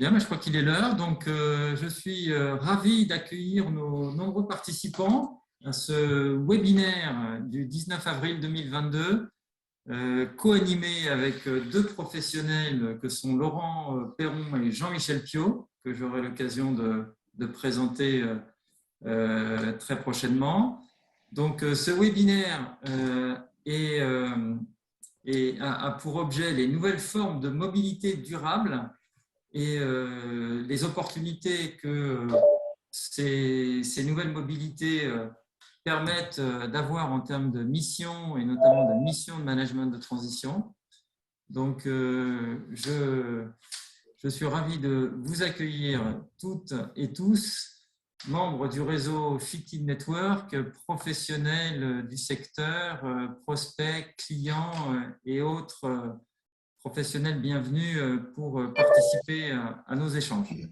Bien, mais je crois qu'il est l'heure. Donc, je suis ravi d'accueillir nos nombreux participants à ce webinaire du 19 avril 2022, co-animé avec deux professionnels que sont Laurent Perron et Jean-Michel Piot, que j'aurai l'occasion de présenter très prochainement. Donc, ce webinaire a pour objet les nouvelles formes de mobilité durable et les opportunités que ces nouvelles mobilités permettent d'avoir en termes de mission et notamment de mission de management de transition. Donc, je suis ravi de vous accueillir toutes et tous, membres du réseau Fit-In Network, professionnels du secteur, prospects, clients et autres professionnels bienvenus pour participer à nos échanges.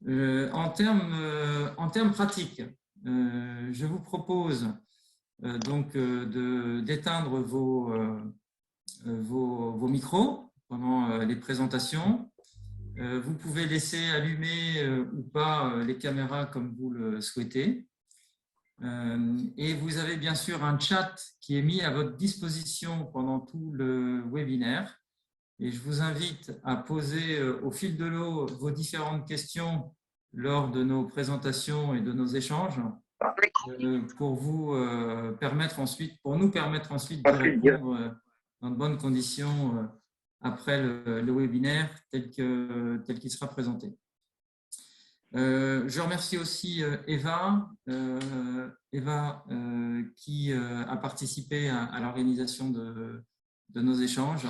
En termes pratiques, je vous propose donc d'éteindre vos micros pendant les présentations. Vous pouvez laisser allumer ou pas les caméras comme vous le souhaitez. Et vous avez bien sûr un chat qui est mis à votre disposition pendant tout le webinaire. Et je vous invite à poser au fil de l'eau vos différentes questions lors de nos présentations et de nos échanges pour nous permettre ensuite de répondre dans de bonnes conditions après le webinaire tel qu'il sera présenté. Je remercie aussi Eva qui a participé à l'organisation de nos échanges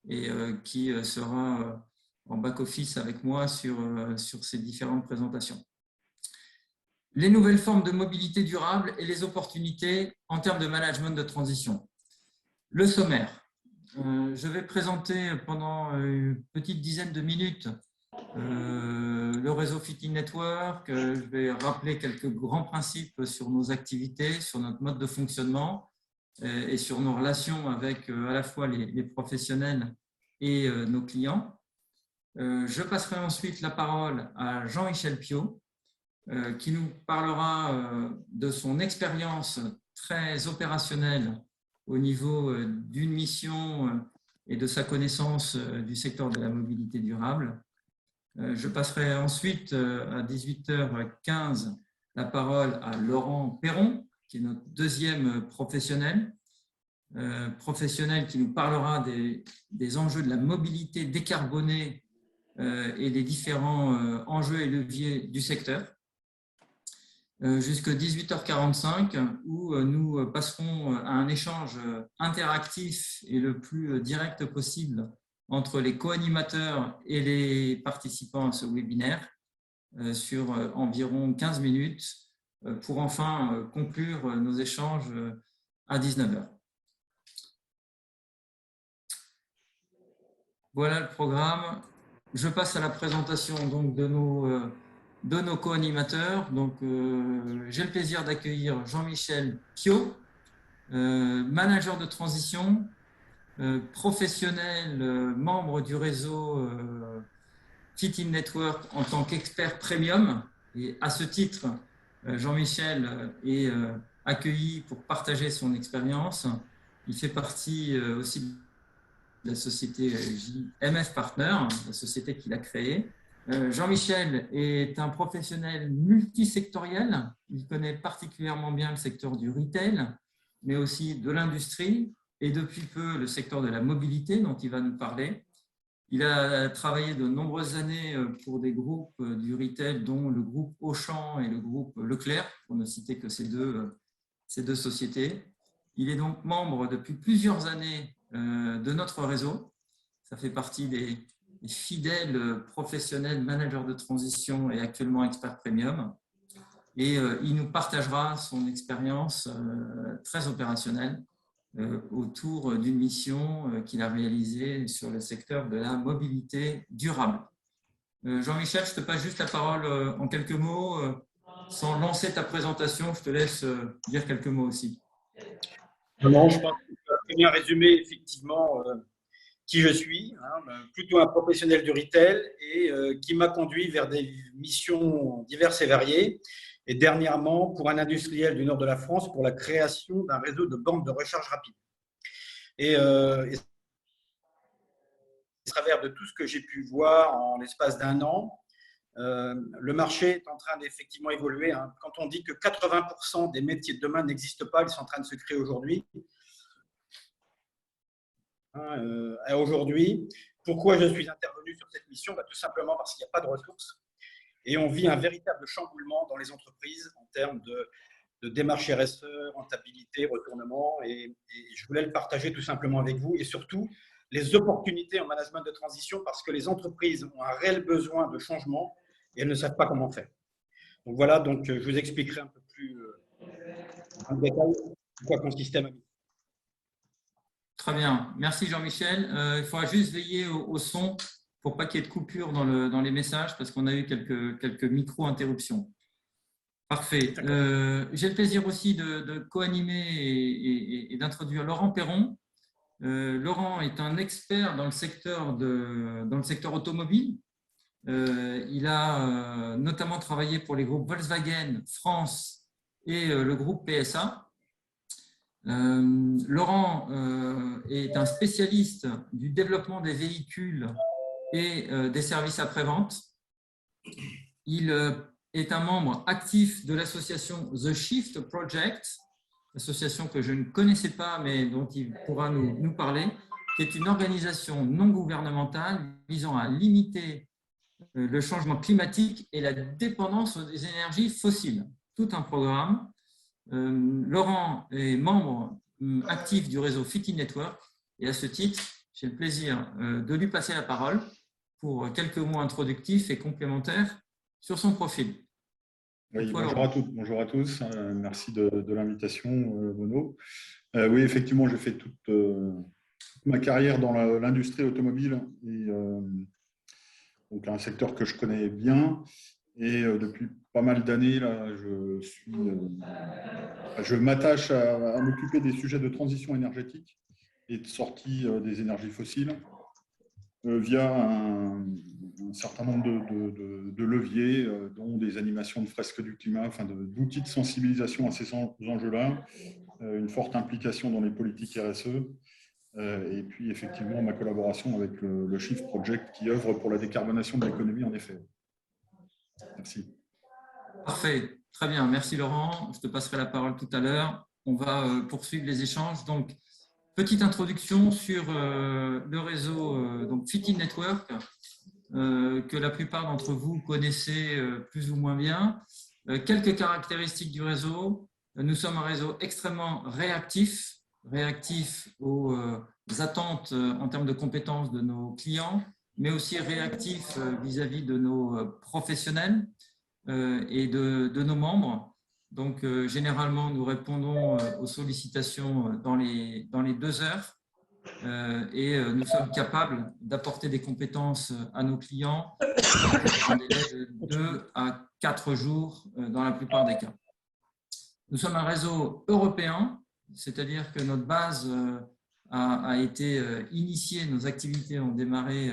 et qui sera en back-office avec moi sur ces différentes présentations. Les nouvelles formes de mobilité durable et les opportunités en termes de management de transition. Le sommaire. Je vais présenter pendant une petite dizaine de minutes le réseau Fit-In Network. Je vais rappeler quelques grands principes sur nos activités, sur notre mode de fonctionnement et sur nos relations avec à la fois les professionnels et nos clients. Je passerai ensuite la parole à Jean-Michel Piot, qui nous parlera de son expérience très opérationnelle au niveau d'une mission et de sa connaissance du secteur de la mobilité durable. Je passerai ensuite à 18h15 la parole à Laurent Perron, qui est notre deuxième professionnel qui nous parlera des enjeux de la mobilité décarbonée et des différents enjeux et leviers du secteur. Jusqu'à 18h45 où nous passerons à un échange interactif et le plus direct possible entre les co-animateurs et les participants à ce webinaire sur environ 15 minutes pour enfin conclure nos échanges à 19h. Voilà le programme. Je passe à la présentation donc de nos co-animateurs. Donc, j'ai le plaisir d'accueillir Jean-Michel Piot, manager de transition, professionnel, membre du réseau Fit-In Network en tant qu'expert premium. Et à ce titre, Jean-Michel est accueilli pour partager son expérience. Il fait partie aussi de la société JMF Partner, la société qu'il a créée. Jean-Michel est un professionnel multisectoriel. Il connaît particulièrement bien le secteur du retail, mais aussi de l'industrie et depuis peu le secteur de la mobilité dont il va nous parler. Il a travaillé de nombreuses années pour des groupes du retail, dont le groupe Auchan et le groupe Leclerc, pour ne citer que ces deux sociétés. Il est donc membre depuis plusieurs années de notre réseau. Ça fait partie des fidèles professionnels managers de transition et actuellement expert premium. Et il nous partagera son expérience très opérationnelle autour d'une mission qu'il a réalisée sur le secteur de la mobilité durable. Jean-Michel, je te passe juste la parole en quelques mots. Sans lancer ta présentation, je te laisse dire quelques mots aussi. Non, je pense que tu as très bien résumé effectivement qui je suis, plutôt un professionnel du retail et qui m'a conduit vers des missions diverses et variées. Et dernièrement, pour un industriel du nord de la France, pour la création d'un réseau de bornes de recharge rapide. Et à travers de tout ce que j'ai pu voir en l'espace d'un an, le marché est en train d'effectivement évoluer. Quand on dit que 80% des métiers de demain n'existent pas, ils sont en train de se créer aujourd'hui. Aujourd'hui, pourquoi je suis intervenu sur cette mission? Tout simplement parce qu'il n'y a pas de ressources et on vit un véritable chamboulement dans les entreprises en termes de démarche RSE, rentabilité, retournement, et je voulais le partager tout simplement avec vous, et surtout les opportunités en management de transition, parce que les entreprises ont un réel besoin de changement et elles ne savent pas comment faire. Donc voilà, donc je vous expliquerai un peu plus en détail en quoi consistait ma mission. Très bien. Merci Jean-Michel. Il faudra juste veiller au son pour pas qu'il y ait de coupure dans les messages, parce qu'on a eu quelques micro-interruptions. Parfait. J'ai le plaisir aussi de co-animer et d'introduire Laurent Perron. Laurent est un expert dans le secteur automobile. Il a notamment travaillé pour les groupes Volkswagen France et le groupe PSA. Laurent est un spécialiste du développement des véhicules et des services après-vente. Il est un membre actif de l'association The Shift Project, association que je ne connaissais pas, mais dont il pourra nous parler, qui est une organisation non gouvernementale visant à limiter le changement climatique et la dépendance des énergies fossiles. Tout un programme. Laurent est membre actif du réseau Fit-in Network, et à ce titre, j'ai le plaisir de lui passer la parole pour quelques mots introductifs et complémentaires sur son profil. Oui, bonjour à tous. Merci de l'invitation, Bono. Oui, effectivement, j'ai fait toute ma carrière dans l'industrie automobile, et donc un secteur que je connais bien. Et depuis pas mal d'années, là, je m'attache à m'occuper des sujets de transition énergétique et de sortie des énergies fossiles via un certain nombre de leviers, dont des animations de fresques du climat, enfin d'outils de sensibilisation à ces enjeux-là, une forte implication dans les politiques RSE, et puis effectivement ma collaboration avec le Shift Project qui œuvre pour la décarbonation de l'économie, en effet. Merci. Parfait, très bien. Merci Laurent. Je te passerai la parole tout à l'heure. On va poursuivre les échanges. Donc, petite introduction sur le réseau donc Fit-in Network, que la plupart d'entre vous connaissez plus ou moins bien. Quelques caractéristiques du réseau. Nous sommes un réseau extrêmement réactif aux attentes en termes de compétences de nos clients, mais aussi réactif vis-à-2 de nos professionnels et de nos membres. Donc, généralement, nous répondons aux sollicitations dans les 2 heures. Et nous sommes capables d'apporter des compétences à nos clients en délai de 2 à 4 jours dans la plupart des cas. Nous sommes un réseau européen, c'est-à-dire que notre base a été initiée, nos activités ont démarré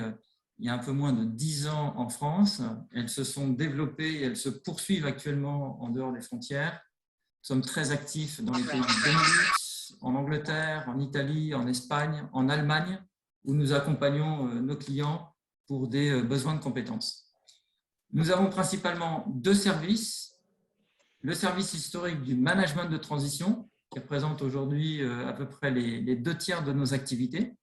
il y a un peu moins de 10 ans en France. Elles se sont développées et elles se poursuivent actuellement en dehors des frontières. Nous sommes très actifs dans les pays du Benelux, en Angleterre, en Italie, en Espagne, en Allemagne, où nous accompagnons nos clients pour des besoins de compétences. Nous avons principalement 2 services. Le service historique du management de transition, qui représente aujourd'hui à peu près les 2 tiers de nos activités.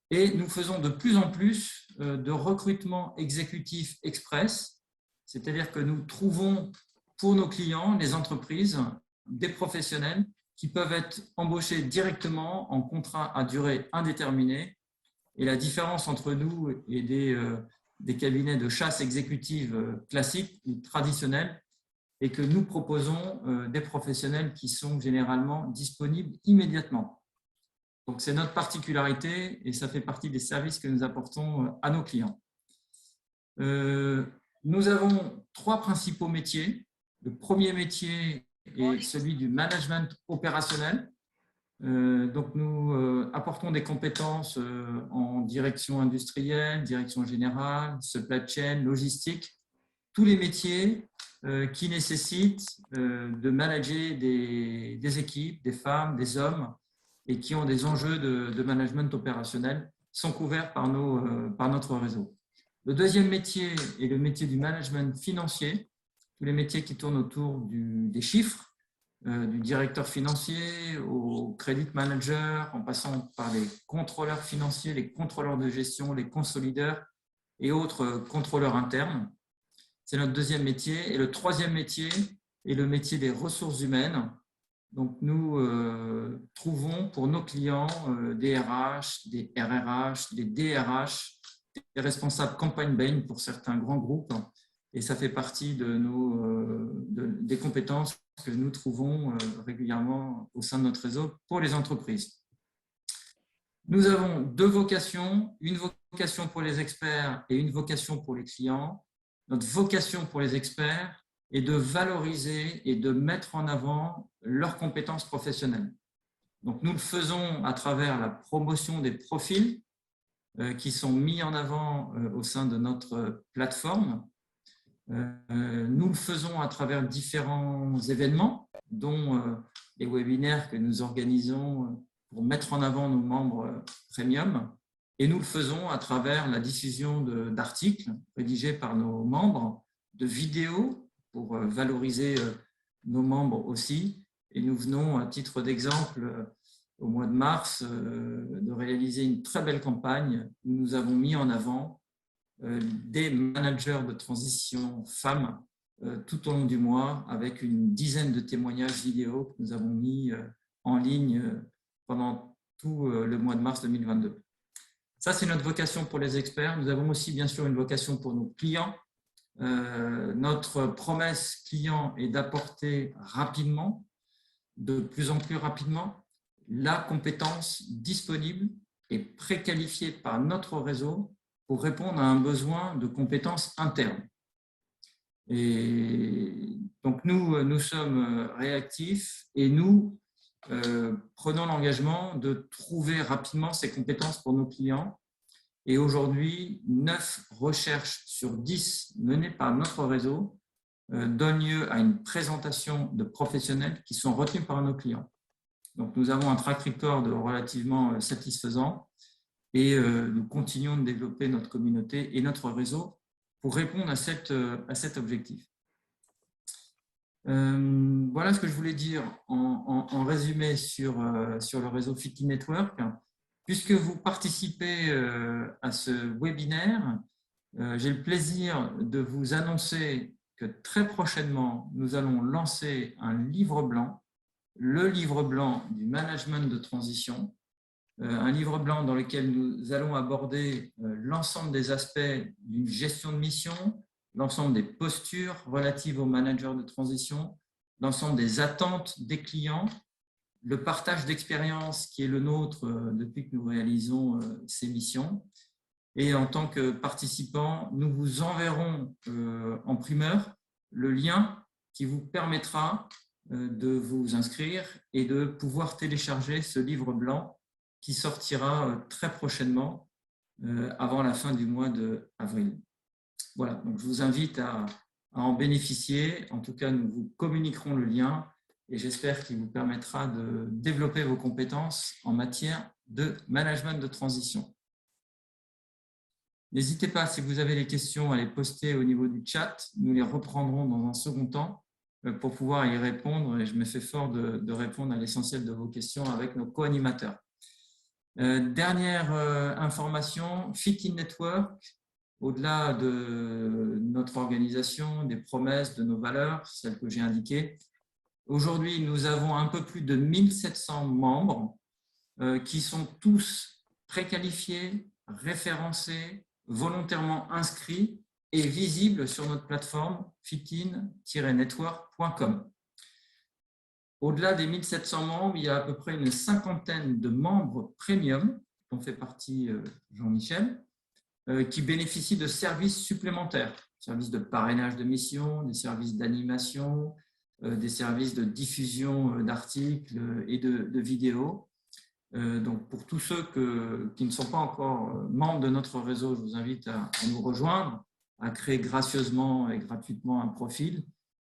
Et nous faisons de plus en plus de recrutement exécutif express, c'est-à-dire que nous trouvons pour nos clients, les entreprises, des professionnels qui peuvent être embauchés directement en contrat à durée indéterminée. Et la différence entre nous et des cabinets de chasse exécutive classiques ou traditionnels est que nous proposons des professionnels qui sont généralement disponibles immédiatement. Donc, c'est notre particularité et ça fait partie des services que nous apportons à nos clients. Nous avons 3 principaux métiers. Le premier métier est celui du management opérationnel. Donc, nous apportons des compétences en direction industrielle, direction générale, supply chain, logistique, tous les métiers qui nécessitent de manager des équipes, des femmes, des hommes, et qui ont des enjeux de management opérationnel sont couverts par notre réseau. Le deuxième métier est le métier du management financier, tous les métiers qui tournent autour des chiffres, du directeur financier au credit manager, en passant par les contrôleurs financiers, les contrôleurs de gestion, les consolideurs et autres contrôleurs internes. C'est notre deuxième métier. Et le troisième métier est le métier des ressources humaines. Donc, nous trouvons pour nos clients des RH, des RRH, des DRH, des responsables campagne bain pour certains grands groupes. Et ça fait partie des compétences que nous trouvons régulièrement au sein de notre réseau pour les entreprises. Nous avons deux vocations, une vocation pour les experts et une vocation pour les clients. Notre vocation pour les experts est de valoriser et de mettre en avant leurs compétences professionnelles. Donc, nous le faisons à travers la promotion des profils qui sont mis en avant au sein de notre plateforme. Nous le faisons à travers différents événements, dont les webinaires que nous organisons pour mettre en avant nos membres premium. Et nous le faisons à travers la diffusion d'articles rédigés par nos membres, de vidéos pour valoriser nos membres aussi. Et nous venons, à titre d'exemple, au mois de mars, de réaliser une très belle campagne où nous avons mis en avant des managers de transition femmes tout au long du mois, avec une dizaine de témoignages vidéo que nous avons mis en ligne pendant tout le mois de mars 2022. Ça, c'est notre vocation pour les experts. Nous avons aussi, bien sûr, une vocation pour nos clients. Notre promesse client est d'apporter rapidement, de plus en plus rapidement, la compétence disponible et préqualifiée par notre réseau pour répondre à un besoin de compétences internes. Et donc, nous sommes réactifs et nous prenons l'engagement de trouver rapidement ces compétences pour nos clients. Et aujourd'hui, 9 recherches sur 10 menées par notre réseau donnent lieu à une présentation de professionnels qui sont retenus par nos clients. Donc, nous avons un track record relativement satisfaisant. Et nous continuons de développer notre communauté et notre réseau pour répondre à cet objectif. Voilà ce que je voulais dire en résumé sur le réseau Fit In Network. Puisque vous participez à ce webinaire, j'ai le plaisir de vous annoncer que très prochainement, nous allons lancer un livre blanc, le livre blanc du management de transition, un livre blanc dans lequel nous allons aborder l'ensemble des aspects d'une gestion de mission, l'ensemble des postures relatives aux managers de transition, l'ensemble des attentes des clients, le partage d'expérience qui est le nôtre depuis que nous réalisons ces missions. Et en tant que participants, nous vous enverrons en primeur le lien qui vous permettra de vous inscrire et de pouvoir télécharger ce livre blanc qui sortira très prochainement avant la fin du mois d'avril. Voilà, donc je vous invite à en bénéficier. En tout cas, nous vous communiquerons le lien et j'espère qu'il vous permettra de développer vos compétences en matière de management de transition. N'hésitez pas, si vous avez des questions, à les poster au niveau du chat. Nous les reprendrons dans un second temps pour pouvoir y répondre et je me fais fort de répondre à l'essentiel de vos questions avec nos co-animateurs. Dernière information, Fit In Network, au-delà de notre organisation, des promesses, de nos valeurs, celles que j'ai indiquées, aujourd'hui, nous avons un peu plus de 1700 membres qui sont tous préqualifiés, référencés, volontairement inscrits et visibles sur notre plateforme fitin-network.com. Au-delà des 1700 membres, il y a à peu près une cinquantaine de membres premium, dont fait partie Jean-Michel, qui bénéficient de services supplémentaires, services de parrainage de mission, des services d'animation, des services de diffusion d'articles et de vidéos. Donc, pour tous ceux qui ne sont pas encore membres de notre réseau, je vous invite à nous rejoindre, à créer gracieusement et gratuitement un profil.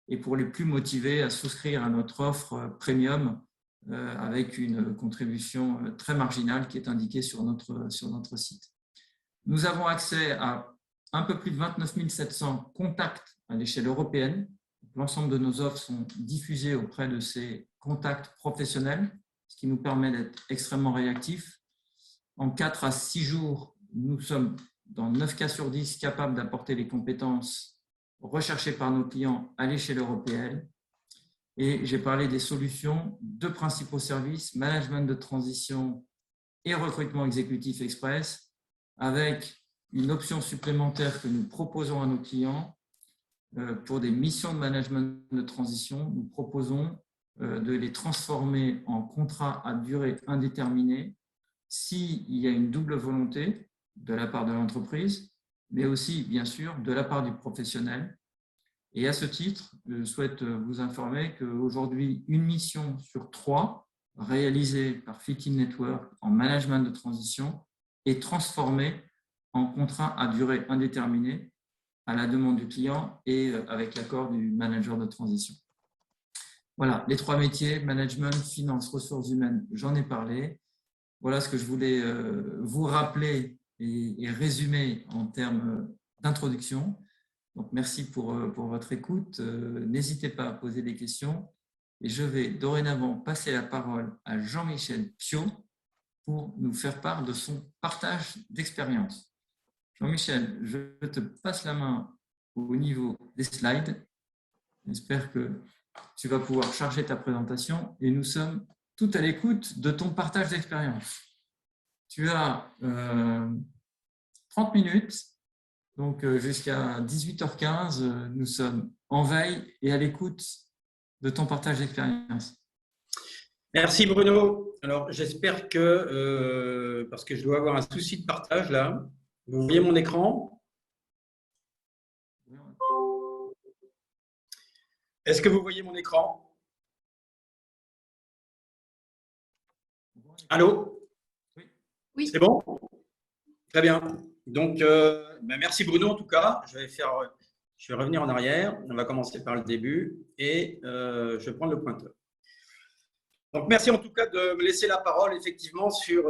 Et pour les plus motivés, à souscrire à notre offre premium avec une contribution très marginale qui est indiquée sur notre site. Nous avons accès à un peu plus de 29 700 contacts à l'échelle européenne. L'ensemble de nos offres sont diffusées auprès de ces contacts professionnels, ce qui nous permet d'être extrêmement réactifs. En 4 à 6 jours, nous sommes dans 9 cas sur 10 capables d'apporter les compétences recherchées par nos clients à l'échelle européenne. Et j'ai parlé des solutions, deux principaux services, management de transition et recrutement exécutif express, avec une option supplémentaire que nous proposons à nos clients pour des missions de management de transition. Nous proposons de les transformer en contrats à durée indéterminée s'il y a une double volonté de la part de l'entreprise, mais aussi, bien sûr, de la part du professionnel. Et à ce titre, je souhaite vous informer qu'aujourd'hui, une mission sur 3 réalisée par Fit In Network en management de transition est transformée en contrat à durée indéterminée à la demande du client et avec l'accord du manager de transition. Voilà, les 3 métiers, management, finance, ressources humaines, j'en ai parlé. Voilà ce que je voulais vous rappeler et résumer en termes d'introduction. Donc, merci pour votre écoute. N'hésitez pas à poser des questions. Et je vais dorénavant passer la parole à Jean-Michel Piot pour nous faire part de son partage d'expérience. Jean-Michel, je te passe la main au niveau des slides. J'espère que tu vas pouvoir charger ta présentation et nous sommes tout à l'écoute de ton partage d'expérience. Tu as 30 minutes. Donc, jusqu'à 18h15, nous sommes en veille et à l'écoute de ton partage d'expérience. Merci Bruno. Alors, j'espère que, parce que je dois avoir un souci de partage là, vous voyez mon écran? Est-ce que vous voyez mon écran? Allô? Oui. C'est bon? Très bien. Donc, merci Bruno en tout cas. Je vais revenir en arrière. On va commencer par le début et je vais prendre le pointeur. Donc, merci en tout cas de me laisser la parole effectivement sur…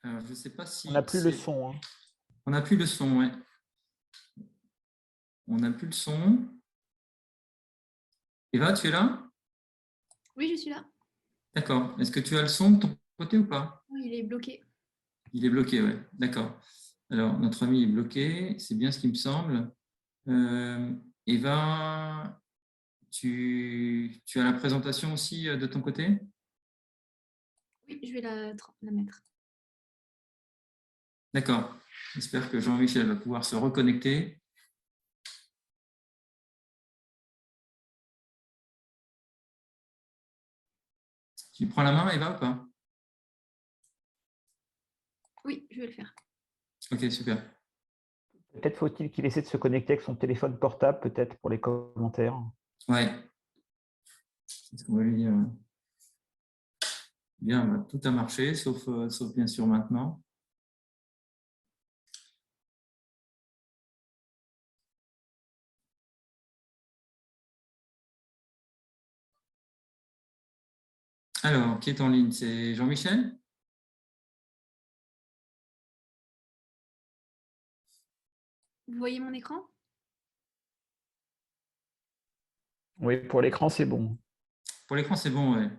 Alors, je ne sais pas si… On n'a plus le son. Hein. On n'a plus le son, oui. On n'a plus le son. Eva, tu es là? Oui, je suis là. D'accord. Est-ce que tu as le son de ton côté ou pas? Oui, il est bloqué. Il est bloqué, oui. D'accord. Alors, notre ami est bloqué. C'est bien ce qui me semble. Eva, tu as la présentation aussi de ton côté? Oui, je vais la mettre. D'accord. J'espère que Jean-Michel va pouvoir se reconnecter. Tu prends la main, Eva, ou pas? Oui, je vais le faire. Ok, super. Peut-être faut-il qu'il essaie de se connecter avec son téléphone portable, peut-être pour les commentaires. Ouais. C'est ce qu'on va lui dire. Bien, tout a marché, sauf bien sûr maintenant. Alors, qui est en ligne? C'est Jean-Michel? Vous voyez mon écran? Oui, pour l'écran, c'est bon. Pour l'écran, c'est bon, ouais.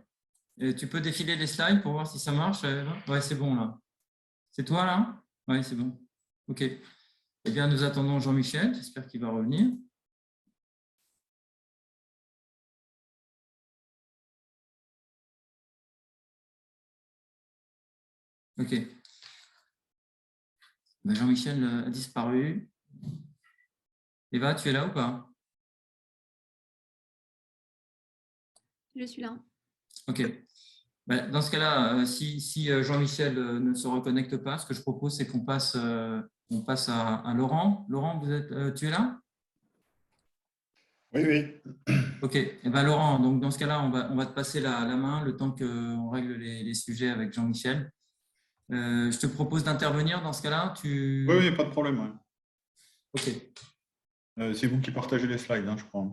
Et tu peux défiler les slides pour voir si ça marche? Ouais, c'est bon, là. C'est toi, là? Ouais, c'est bon. Ok. Eh bien, nous attendons Jean-Michel. J'espère qu'il va revenir. Ok. Ben, Jean-Michel a disparu. Eva, tu es là ou pas? Je suis là. Ok. Dans ce cas-là, si Jean-Michel ne se reconnecte pas, ce que je propose, c'est qu'on passe, à Laurent. Laurent, tu es là? Oui, oui. Ok. Eh ben, Laurent, donc dans ce cas-là, on va te passer la main le temps qu'on règle les sujets avec Jean-Michel. Je te propose d'intervenir dans ce cas-là. Oui, oui, pas de problème. Ouais. Ok. C'est vous qui partagez les slides, hein, je crois.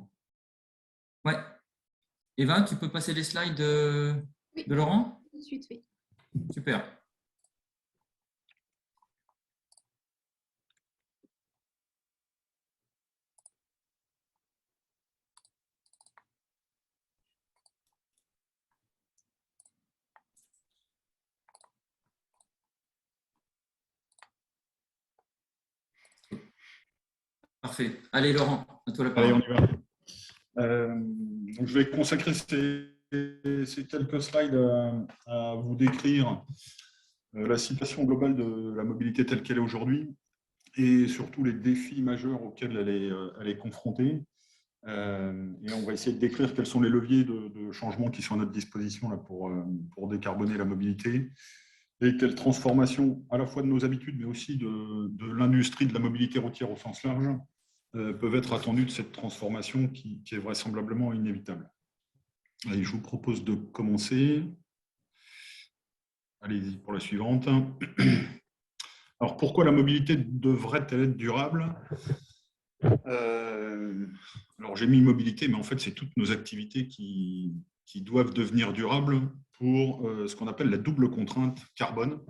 Ouais. Eva, tu peux passer les slides Oui. de Laurent? Tout de suite, oui. Super. Parfait. Allez, Laurent, à toi la Allez, on parole. y va. Donc je vais consacrer ces quelques slides à vous décrire la situation globale de la mobilité telle qu'elle est aujourd'hui et surtout les défis majeurs auxquels elle est confrontée. Et on va essayer de décrire quels sont les leviers de changement qui sont à notre disposition là, pour décarboner la mobilité et quelles transformations à la fois de nos habitudes mais aussi de l'industrie de la mobilité routière au sens large peuvent être attendues de cette transformation qui est vraisemblablement inévitable. Allez, je vous propose de commencer. Allez-y pour la suivante. Alors, pourquoi la mobilité devrait-elle être durable? Alors, j'ai mis mobilité, mais en fait, c'est toutes nos activités qui doivent devenir durables pour ce qu'on appelle la double contrainte carbone,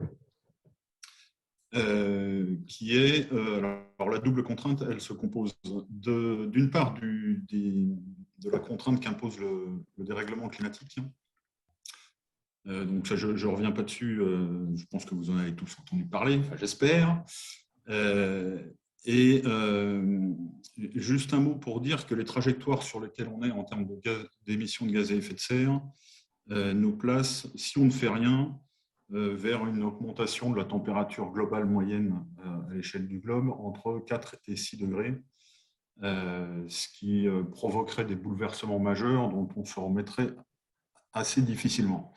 qui est, alors la double contrainte, elle se compose d'une part de la contrainte qu'impose le dérèglement climatique. Donc ça, je ne reviens pas dessus, je pense que vous en avez tous entendu parler, enfin, j'espère. Et juste un mot pour dire que les trajectoires sur lesquelles on est en termes d'émissions de gaz à effet de serre nous placent, si on ne fait rien, vers une augmentation de la température globale moyenne à l'échelle du globe entre 4 et 6 degrés, ce qui provoquerait des bouleversements majeurs dont on se remettrait assez difficilement.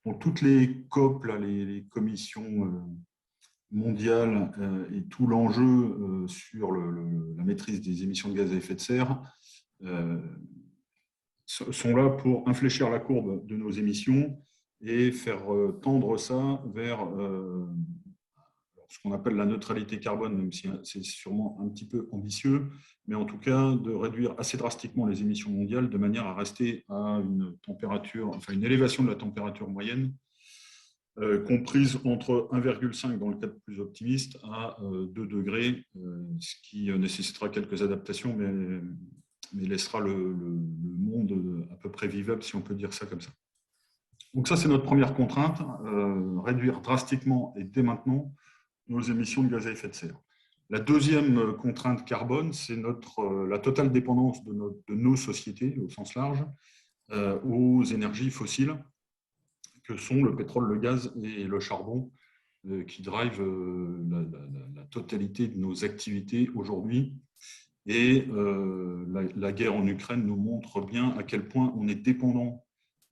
Donc, toutes les COP, là, les commissions mondiales et tout l'enjeu sur la maîtrise des émissions de gaz à effet de serre sont là pour infléchir la courbe de nos émissions et faire tendre ça vers ce qu'on appelle la neutralité carbone, même si c'est sûrement un petit peu ambitieux, mais en tout cas de réduire assez drastiquement les émissions mondiales de manière à rester à une température, enfin une élévation de la température moyenne comprise entre 1,5 dans le cadre plus optimiste à 2 degrés, ce qui nécessitera quelques adaptations, mais laissera le monde à peu près vivable, si on peut dire ça comme ça. Donc ça, c'est notre première contrainte, réduire drastiquement et dès maintenant nos émissions de gaz à effet de serre. La deuxième contrainte carbone, c'est la totale dépendance de nos sociétés, au sens large, aux énergies fossiles, que sont le pétrole, le gaz et le charbon, qui drivent la totalité de nos activités aujourd'hui. Et la guerre en Ukraine nous montre bien à quel point on est dépendant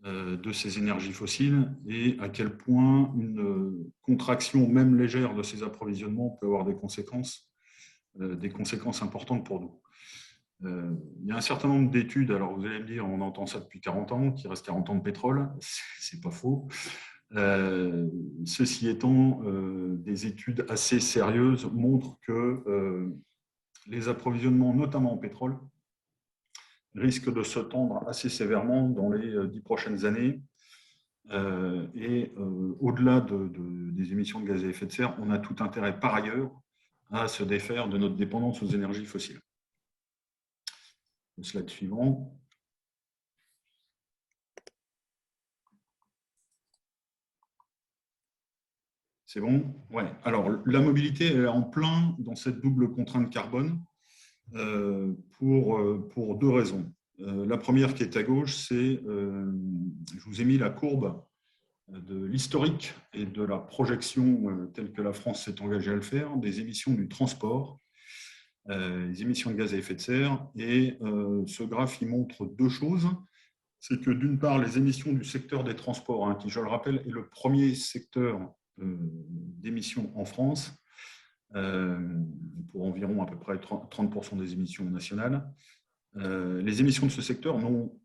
de ces énergies fossiles et à quel point une contraction, même légère, de ces approvisionnements peut avoir des conséquences importantes pour nous. Il y a un certain nombre d'études, alors vous allez me dire, on entend ça depuis 40 ans, qu'il reste 40 ans de pétrole, c'est pas faux. Ceci étant, des études assez sérieuses montrent que les approvisionnements, notamment en pétrole, risquent de se tendre assez sévèrement dans les 10 prochaines années. Et au-delà des émissions de gaz à effet de serre, on a tout intérêt par ailleurs à se défaire de notre dépendance aux énergies fossiles. Le slide suivant. C'est bon? Ouais. Alors, la mobilité est en plein dans cette double contrainte carbone pour deux raisons. La première qui est à gauche, c'est, je vous ai mis la courbe de l'historique et de la projection telle que la France s'est engagée à le faire, des émissions du transport, les émissions de gaz à effet de serre. Et ce graphe, il montre deux choses. c'est que d'une part, les émissions du secteur des transports, qui, je le rappelle, est le premier secteur d'émissions en France, pour environ à peu près 30% des émissions nationales, les émissions de ce secteur n'ont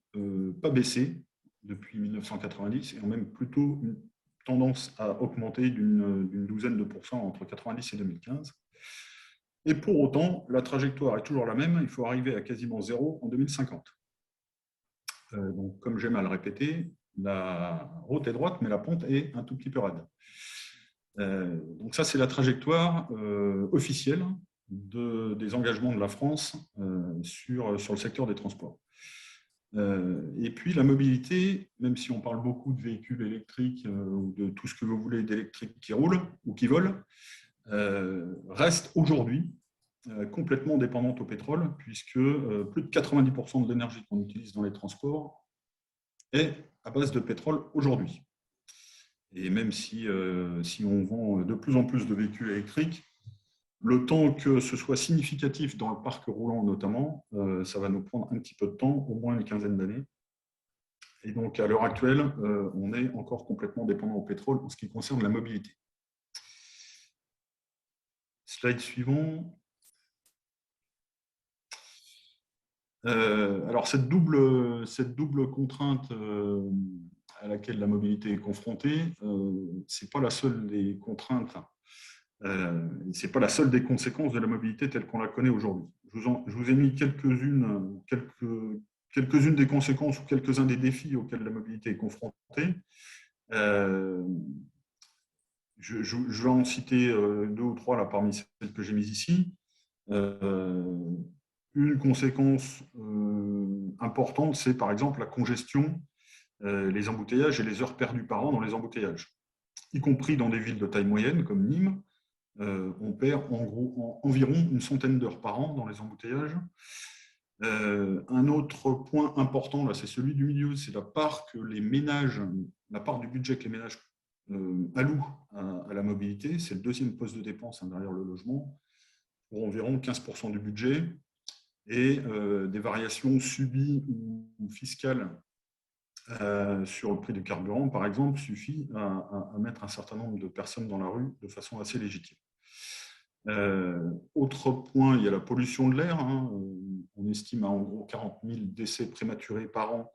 pas baissé depuis 1990 et ont même plutôt une tendance à augmenter d'une douzaine de pourcents entre 1990 et 2015. Et pour autant, la trajectoire est toujours la même, il faut arriver à quasiment zéro en 2050. Donc, comme j'aime à le répéter, la route est droite, mais la pente est un tout petit peu raide. Donc ça, c'est la trajectoire officielle des engagements de la France sur le secteur des transports. Et puis la mobilité, même si on parle beaucoup de véhicules électriques ou de tout ce que vous voulez d'électrique qui roule ou qui vole, reste aujourd'hui complètement dépendante au pétrole, puisque plus de 90% de l'énergie qu'on utilise dans les transports est à base de pétrole aujourd'hui. Et même si on vend de plus en plus de véhicules électriques, le temps que ce soit significatif dans le parc roulant notamment, ça va nous prendre un petit peu de temps, au moins une quinzaine d'années. Et donc à l'heure actuelle, on est encore complètement dépendant au pétrole en ce qui concerne la mobilité. Slide suivant. Alors cette double contrainte à laquelle la mobilité est confrontée, ce n'est pas la seule des contraintes, ce n'est pas la seule des conséquences de la mobilité telle qu'on la connaît aujourd'hui. Je vous ai mis quelques-unes des conséquences ou quelques-uns des défis auxquels la mobilité est confrontée. Je vais en citer deux ou trois là, parmi celles que j'ai mises ici. Une conséquence importante, c'est par exemple la congestion, les embouteillages et les heures perdues par an dans les embouteillages, y compris dans des villes de taille moyenne comme Nîmes. On perd environ une centaine d'heures par an dans les embouteillages. Un autre point important, là, c'est celui du milieu, c'est la part que les ménages, la part du budget que les ménages allouent à la mobilité. C'est le deuxième poste de dépense derrière le logement, pour environ 15% du budget. Et des variations subies ou fiscales sur le prix du carburant, par exemple, suffit à mettre un certain nombre de personnes dans la rue de façon assez légitime. Autre point, il y a la pollution de l'air. On estime à en gros 40 000 décès prématurés par an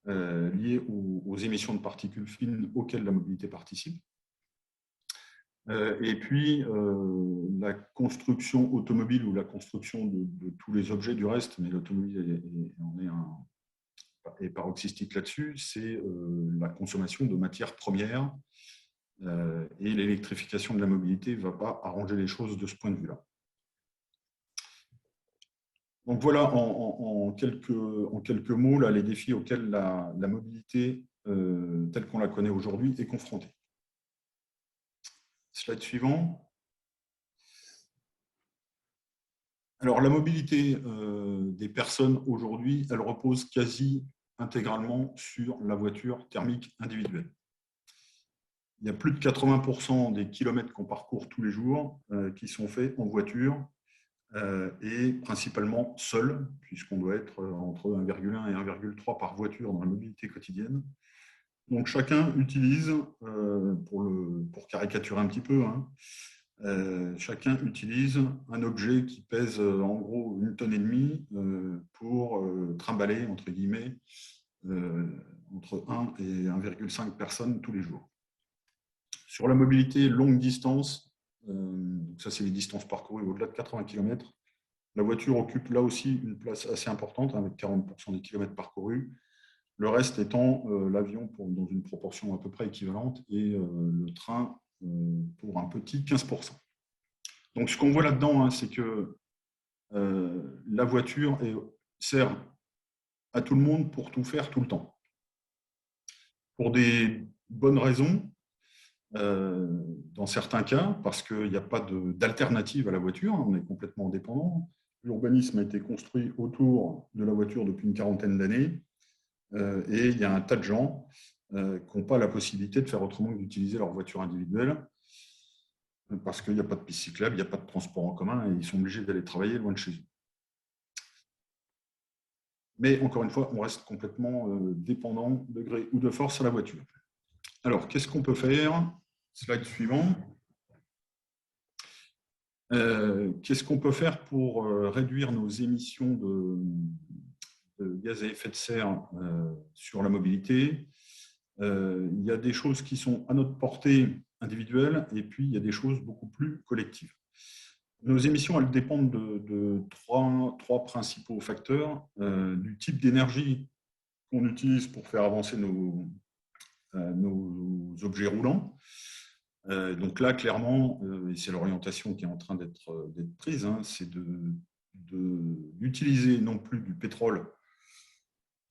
liés aux émissions de particules fines auxquelles la mobilité participe. Et puis, la construction automobile ou la construction de tous les objets du reste, mais l'automobile est paroxystique là-dessus, c'est la consommation de matières premières. Et l'électrification de la mobilité ne va pas arranger les choses de ce point de vue-là. Donc voilà, en quelques mots, là, les défis auxquels la mobilité, telle qu'on la connaît aujourd'hui, est confrontée. Slide suivant. Alors, la mobilité des personnes aujourd'hui, elle repose quasi intégralement sur la voiture thermique individuelle. Il y a plus de 80% des kilomètres qu'on parcourt tous les jours qui sont faits en voiture et principalement seul, puisqu'on doit être entre 1,1 et 1,3 par voiture dans la mobilité quotidienne. Donc chacun utilise, pour caricaturer un petit peu, chacun utilise un objet qui pèse en gros 1,5 tonnes pour trimballer, entre guillemets, entre 1 et 1,5 personnes tous les jours. Sur la mobilité longue distance, ça c'est les distances parcourues au-delà de 80 km, la voiture occupe là aussi une place assez importante, avec 40% des kilomètres parcourus. Le reste étant l'avion dans une proportion à peu près équivalente et le train pour un petit 15%. Donc ce qu'on voit là-dedans, c'est que la voiture sert à tout le monde pour tout faire tout le temps. Pour des bonnes raisons, dans certains cas, parce qu'il n'y a pas d'alternative à la voiture, on est complètement dépendant. L'urbanisme a été construit autour de la voiture depuis une quarantaine d'années. Et il y a un tas de gens qui n'ont pas la possibilité de faire autrement que d'utiliser leur voiture individuelle parce qu'il n'y a pas de piste cyclable, il n'y a pas de transport en commun et ils sont obligés d'aller travailler loin de chez eux. Mais encore une fois, on reste complètement dépendant de gré ou de force à la voiture. Alors, qu'est-ce qu'on peut faire? Slide suivant. Qu'est-ce qu'on peut faire pour réduire nos émissions de gaz à effet de serre sur la mobilité? Il y a des choses qui sont à notre portée individuelle et puis il y a des choses beaucoup plus collectives. Nos émissions, elles dépendent de trois principaux facteurs, du type d'énergie qu'on utilise pour faire avancer nos objets roulants. Donc là, clairement, et c'est l'orientation qui est en train d'être prise, hein, c'est d'utiliser non plus du pétrole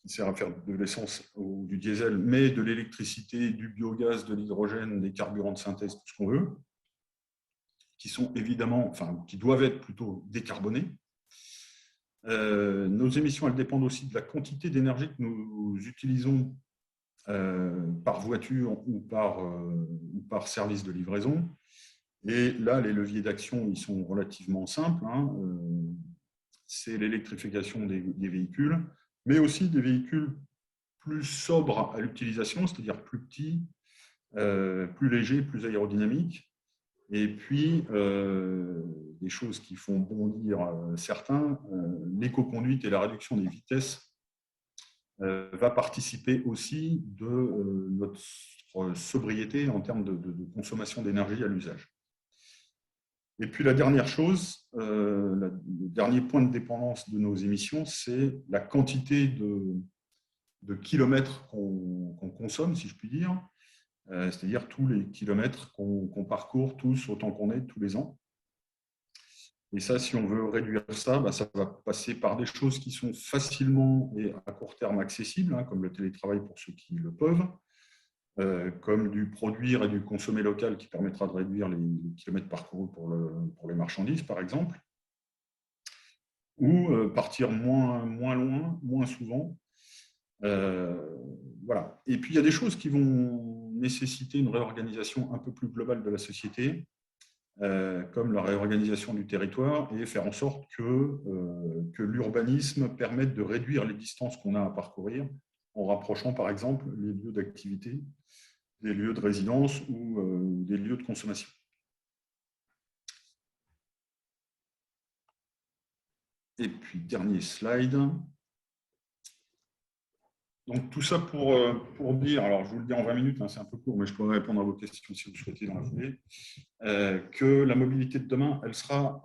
qui sert à faire de l'essence ou du diesel, mais de l'électricité, du biogaz, de l'hydrogène, des carburants de synthèse, tout ce qu'on veut, qui sont évidemment, enfin, qui doivent être plutôt décarbonés. Nos émissions, elles dépendent aussi de la quantité d'énergie que nous utilisons par voiture ou par service de livraison. Et là, les leviers d'action, ils sont relativement simples. Hein. C'est l'électrification des véhicules, mais aussi des véhicules plus sobres à l'utilisation, c'est-à-dire plus petits, plus légers, plus aérodynamiques. Et puis, des choses qui font bondir certains, l'éco-conduite et la réduction des vitesses va participer aussi de notre sobriété en termes de consommation d'énergie à l'usage. Et puis la dernière chose, le dernier point de dépendance de nos émissions, c'est la quantité de kilomètres qu'on consomme, si je puis dire, c'est-à-dire tous les kilomètres qu'on parcourt tous autant qu'on est tous les ans. Et ça, si on veut réduire ça, ça va passer par des choses qui sont facilement et à court terme accessibles, hein, comme le télétravail pour ceux qui le peuvent, comme du produire et du consommer local qui permettra de réduire les kilomètres parcourus pour les marchandises, par exemple, ou partir moins loin, moins souvent. Voilà. Et puis, il y a des choses qui vont nécessiter une réorganisation un peu plus globale de la société, comme la réorganisation du territoire et faire en sorte que l'urbanisme permette de réduire les distances qu'on a à parcourir en rapprochant, par exemple, les lieux d'activité des lieux de résidence ou des lieux de consommation. Et puis, dernier slide. Donc, tout ça pour dire, alors je vous le dis en 20 minutes, hein, c'est un peu court, mais je pourrais répondre à vos questions si vous souhaitez dans la foulée, que la mobilité de demain, elle sera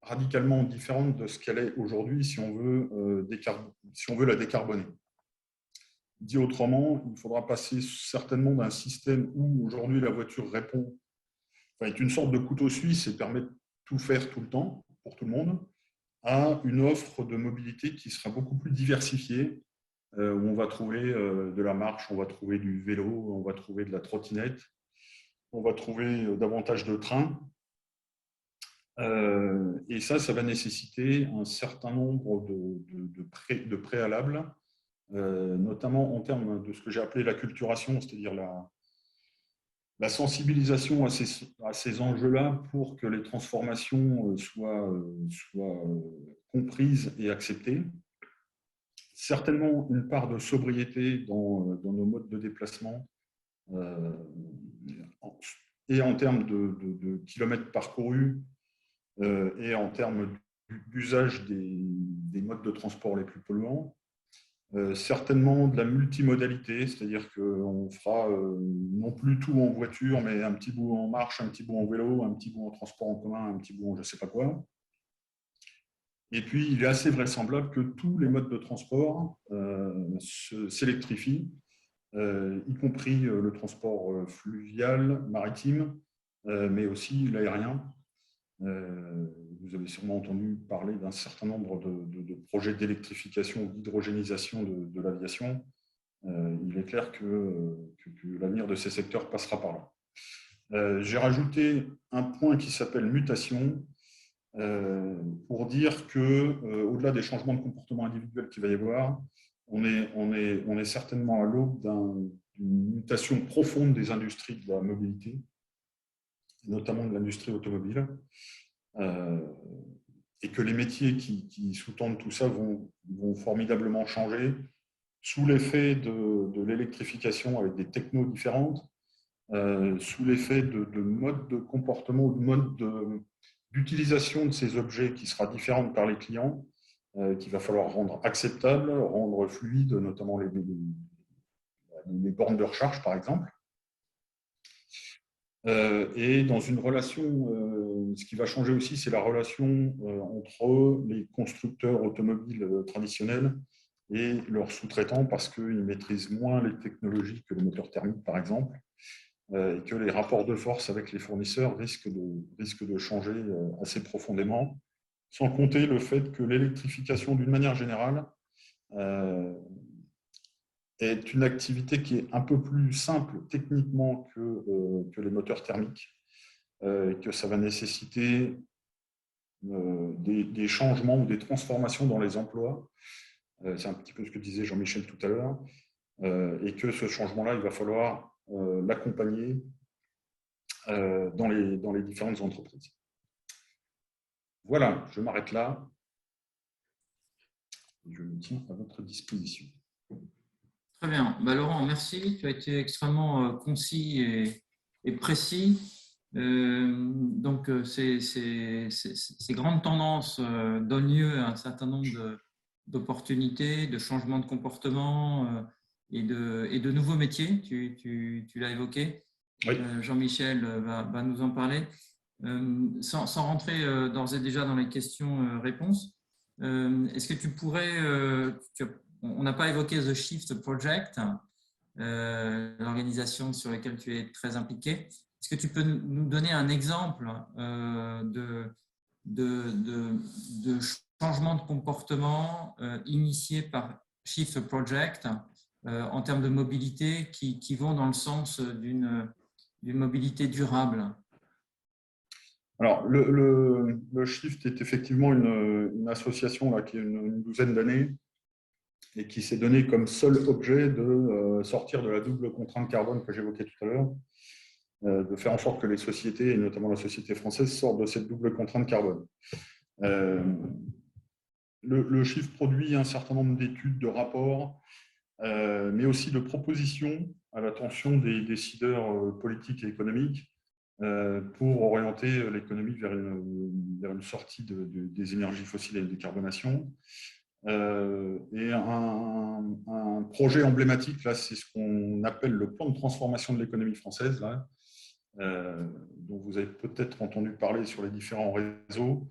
radicalement différente de ce qu'elle est aujourd'hui si on veut la décarboner. Dit autrement, il faudra passer certainement d'un système où aujourd'hui la voiture est une sorte de couteau suisse et permet de tout faire tout le temps pour tout le monde, à une offre de mobilité qui sera beaucoup plus diversifiée, où on va trouver de la marche, on va trouver du vélo, on va trouver de la trottinette, on va trouver davantage de trains. Et ça va nécessiter un certain nombre de préalables, notamment en termes de ce que j'ai appelé l'acculturation, c'est-à-dire la sensibilisation à ces enjeux-là pour que les transformations soient comprises et acceptées. Certainement une part de sobriété dans nos modes de déplacement et en termes de kilomètres parcourus et en termes d'usage des modes de transport les plus polluants. Certainement de la multimodalité, c'est-à-dire qu'on fera non plus tout en voiture, mais un petit bout en marche, un petit bout en vélo, un petit bout en transport en commun, un petit bout en je ne sais pas quoi. Et puis, il est assez vraisemblable que tous les modes de transport s'électrifient, y compris le transport fluvial, maritime, mais aussi l'aérien. Vous avez sûrement entendu parler d'un certain nombre de projets d'électrification ou d'hydrogénisation de l'aviation. Il est clair que l'avenir de ces secteurs passera par là. J'ai rajouté un point qui s'appelle mutation pour dire qu'au-delà des changements de comportement individuel qu'il va y avoir, on est certainement à l'aube d'une mutation profonde des industries de la mobilité, notamment de l'industrie automobile. et que les métiers qui sous-tendent tout ça vont formidablement changer sous l'effet de l'électrification avec des technos différentes, sous l'effet de modes de comportement ou de modes d'utilisation de ces objets qui sera différente par les clients, qu'il va falloir rendre acceptable, rendre fluide, notamment les bornes de recharge, par exemple. Et dans une relation, ce qui va changer aussi, c'est la relation entre les constructeurs automobiles traditionnels et leurs sous-traitants, parce qu'ils maîtrisent moins les technologies que les moteurs thermiques, par exemple, et que les rapports de force avec les fournisseurs risquent de changer assez profondément, sans compter le fait que l'électrification, d'une manière générale, est une activité qui est un peu plus simple techniquement que les moteurs thermiques, et que ça va nécessiter des changements ou des transformations dans les emplois. C'est un petit peu ce que disait Jean-Michel tout à l'heure, et que ce changement-là, il va falloir l'accompagner dans les différentes entreprises. Voilà, je m'arrête là. Je me tiens à votre disposition. Très bien. Laurent, merci. Tu as été extrêmement concis et précis. Donc, ces grandes tendances donnent lieu à un certain nombre d'opportunités, de changements de comportement et de nouveaux métiers. Tu l'as évoqué. Oui. Jean-Michel va nous en parler. Sans rentrer d'ores et déjà dans les questions-réponses, est-ce que tu pourrais… on n'a pas évoqué The Shift Project, l'organisation sur laquelle tu es très impliqué. Est-ce que tu peux nous donner un exemple de changement de comportement initié par Shift Project en termes de mobilité qui vont dans le sens d'une mobilité durable? Alors, le Shift est effectivement une association là, qui a une douzaine d'années et qui s'est donné comme seul objet de sortir de la double contrainte carbone que j'évoquais tout à l'heure, de faire en sorte que les sociétés, et notamment la société française, sortent de cette double contrainte carbone. Le Shift produit un certain nombre d'études, de rapports, mais aussi de propositions à l'attention des décideurs politiques et économiques pour orienter l'économie vers une sortie des énergies fossiles et une décarbonation. Et un projet emblématique, là, c'est ce qu'on appelle le plan de transformation de l'économie française, là, dont vous avez peut-être entendu parler sur les différents réseaux.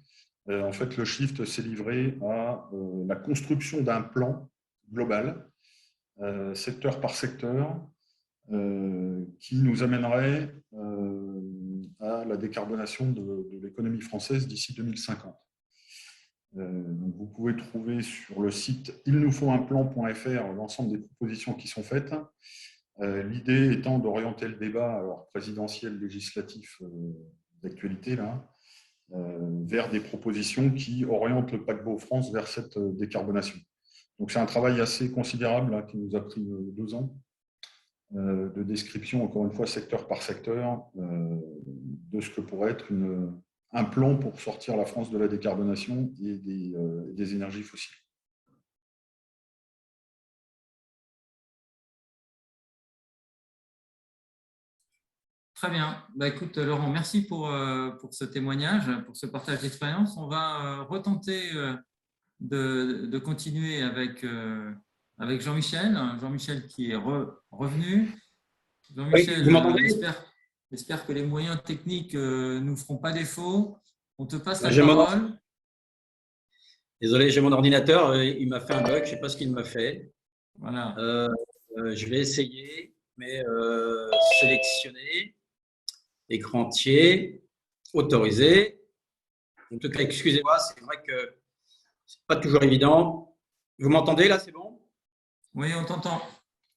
En fait, le Shift s'est livré à la construction d'un plan global, secteur par secteur, qui nous amènerait à la décarbonation de l'économie française d'ici 2050. Donc vous pouvez trouver sur le site ilnoufautunplan.fr l'ensemble des propositions qui sont faites. L'idée étant d'orienter le débat, alors présidentiel, législatif d'actualité, là, vers des propositions qui orientent le paquebot France vers cette décarbonation. Donc c'est un travail assez considérable là, qui nous a pris 2 ans de description, encore une fois, secteur par secteur, de ce que pourrait être un plan pour sortir la France de la décarbonation et des énergies fossiles. Très bien. Écoute, Laurent, merci pour ce témoignage, pour ce partage d'expérience. On va retenter de continuer avec Jean-Michel. Jean-Michel qui est revenu. Jean-Michel, oui, j'espère que les moyens techniques ne nous feront pas défaut. On te passe la parole. Désolé, j'ai mon ordinateur. Il m'a fait un bug. Je ne sais pas ce qu'il m'a fait. Voilà. Je vais essayer, mais sélectionner. Écran entier, autorisé. En tout cas, excusez-moi, c'est vrai que ce n'est pas toujours évident. Vous m'entendez là, c'est bon? Oui, on t'entend.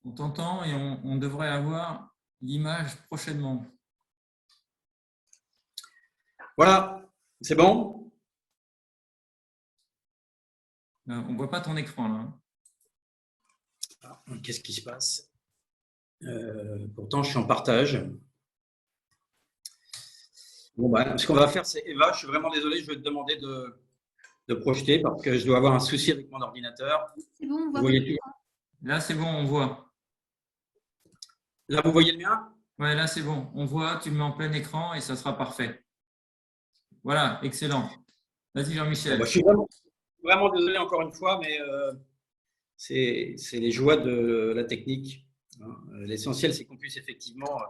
On t'entend et on devrait avoir l'image prochainement. Voilà, c'est bon? On ne voit pas ton écran là. Qu'est-ce qui se passe? Pourtant, je suis en partage. Bon, ce qu'on va faire, c'est Eva, je suis vraiment désolé, je vais te demander de de projeter parce que je dois avoir un souci avec mon ordinateur. C'est bon, on Vous voit voyez votre tout. écran. Là, c'est bon, on voit. Là, vous voyez le mien? Ouais, là, c'est bon. On voit, tu le mets en plein écran et ça sera parfait. Voilà, excellent. Vas-y, Bon, Jean-Michel. bah, je suis vraiment désolé encore une fois, mais c'est les joies de la technique, hein. L'essentiel, c'est qu'on puisse effectivement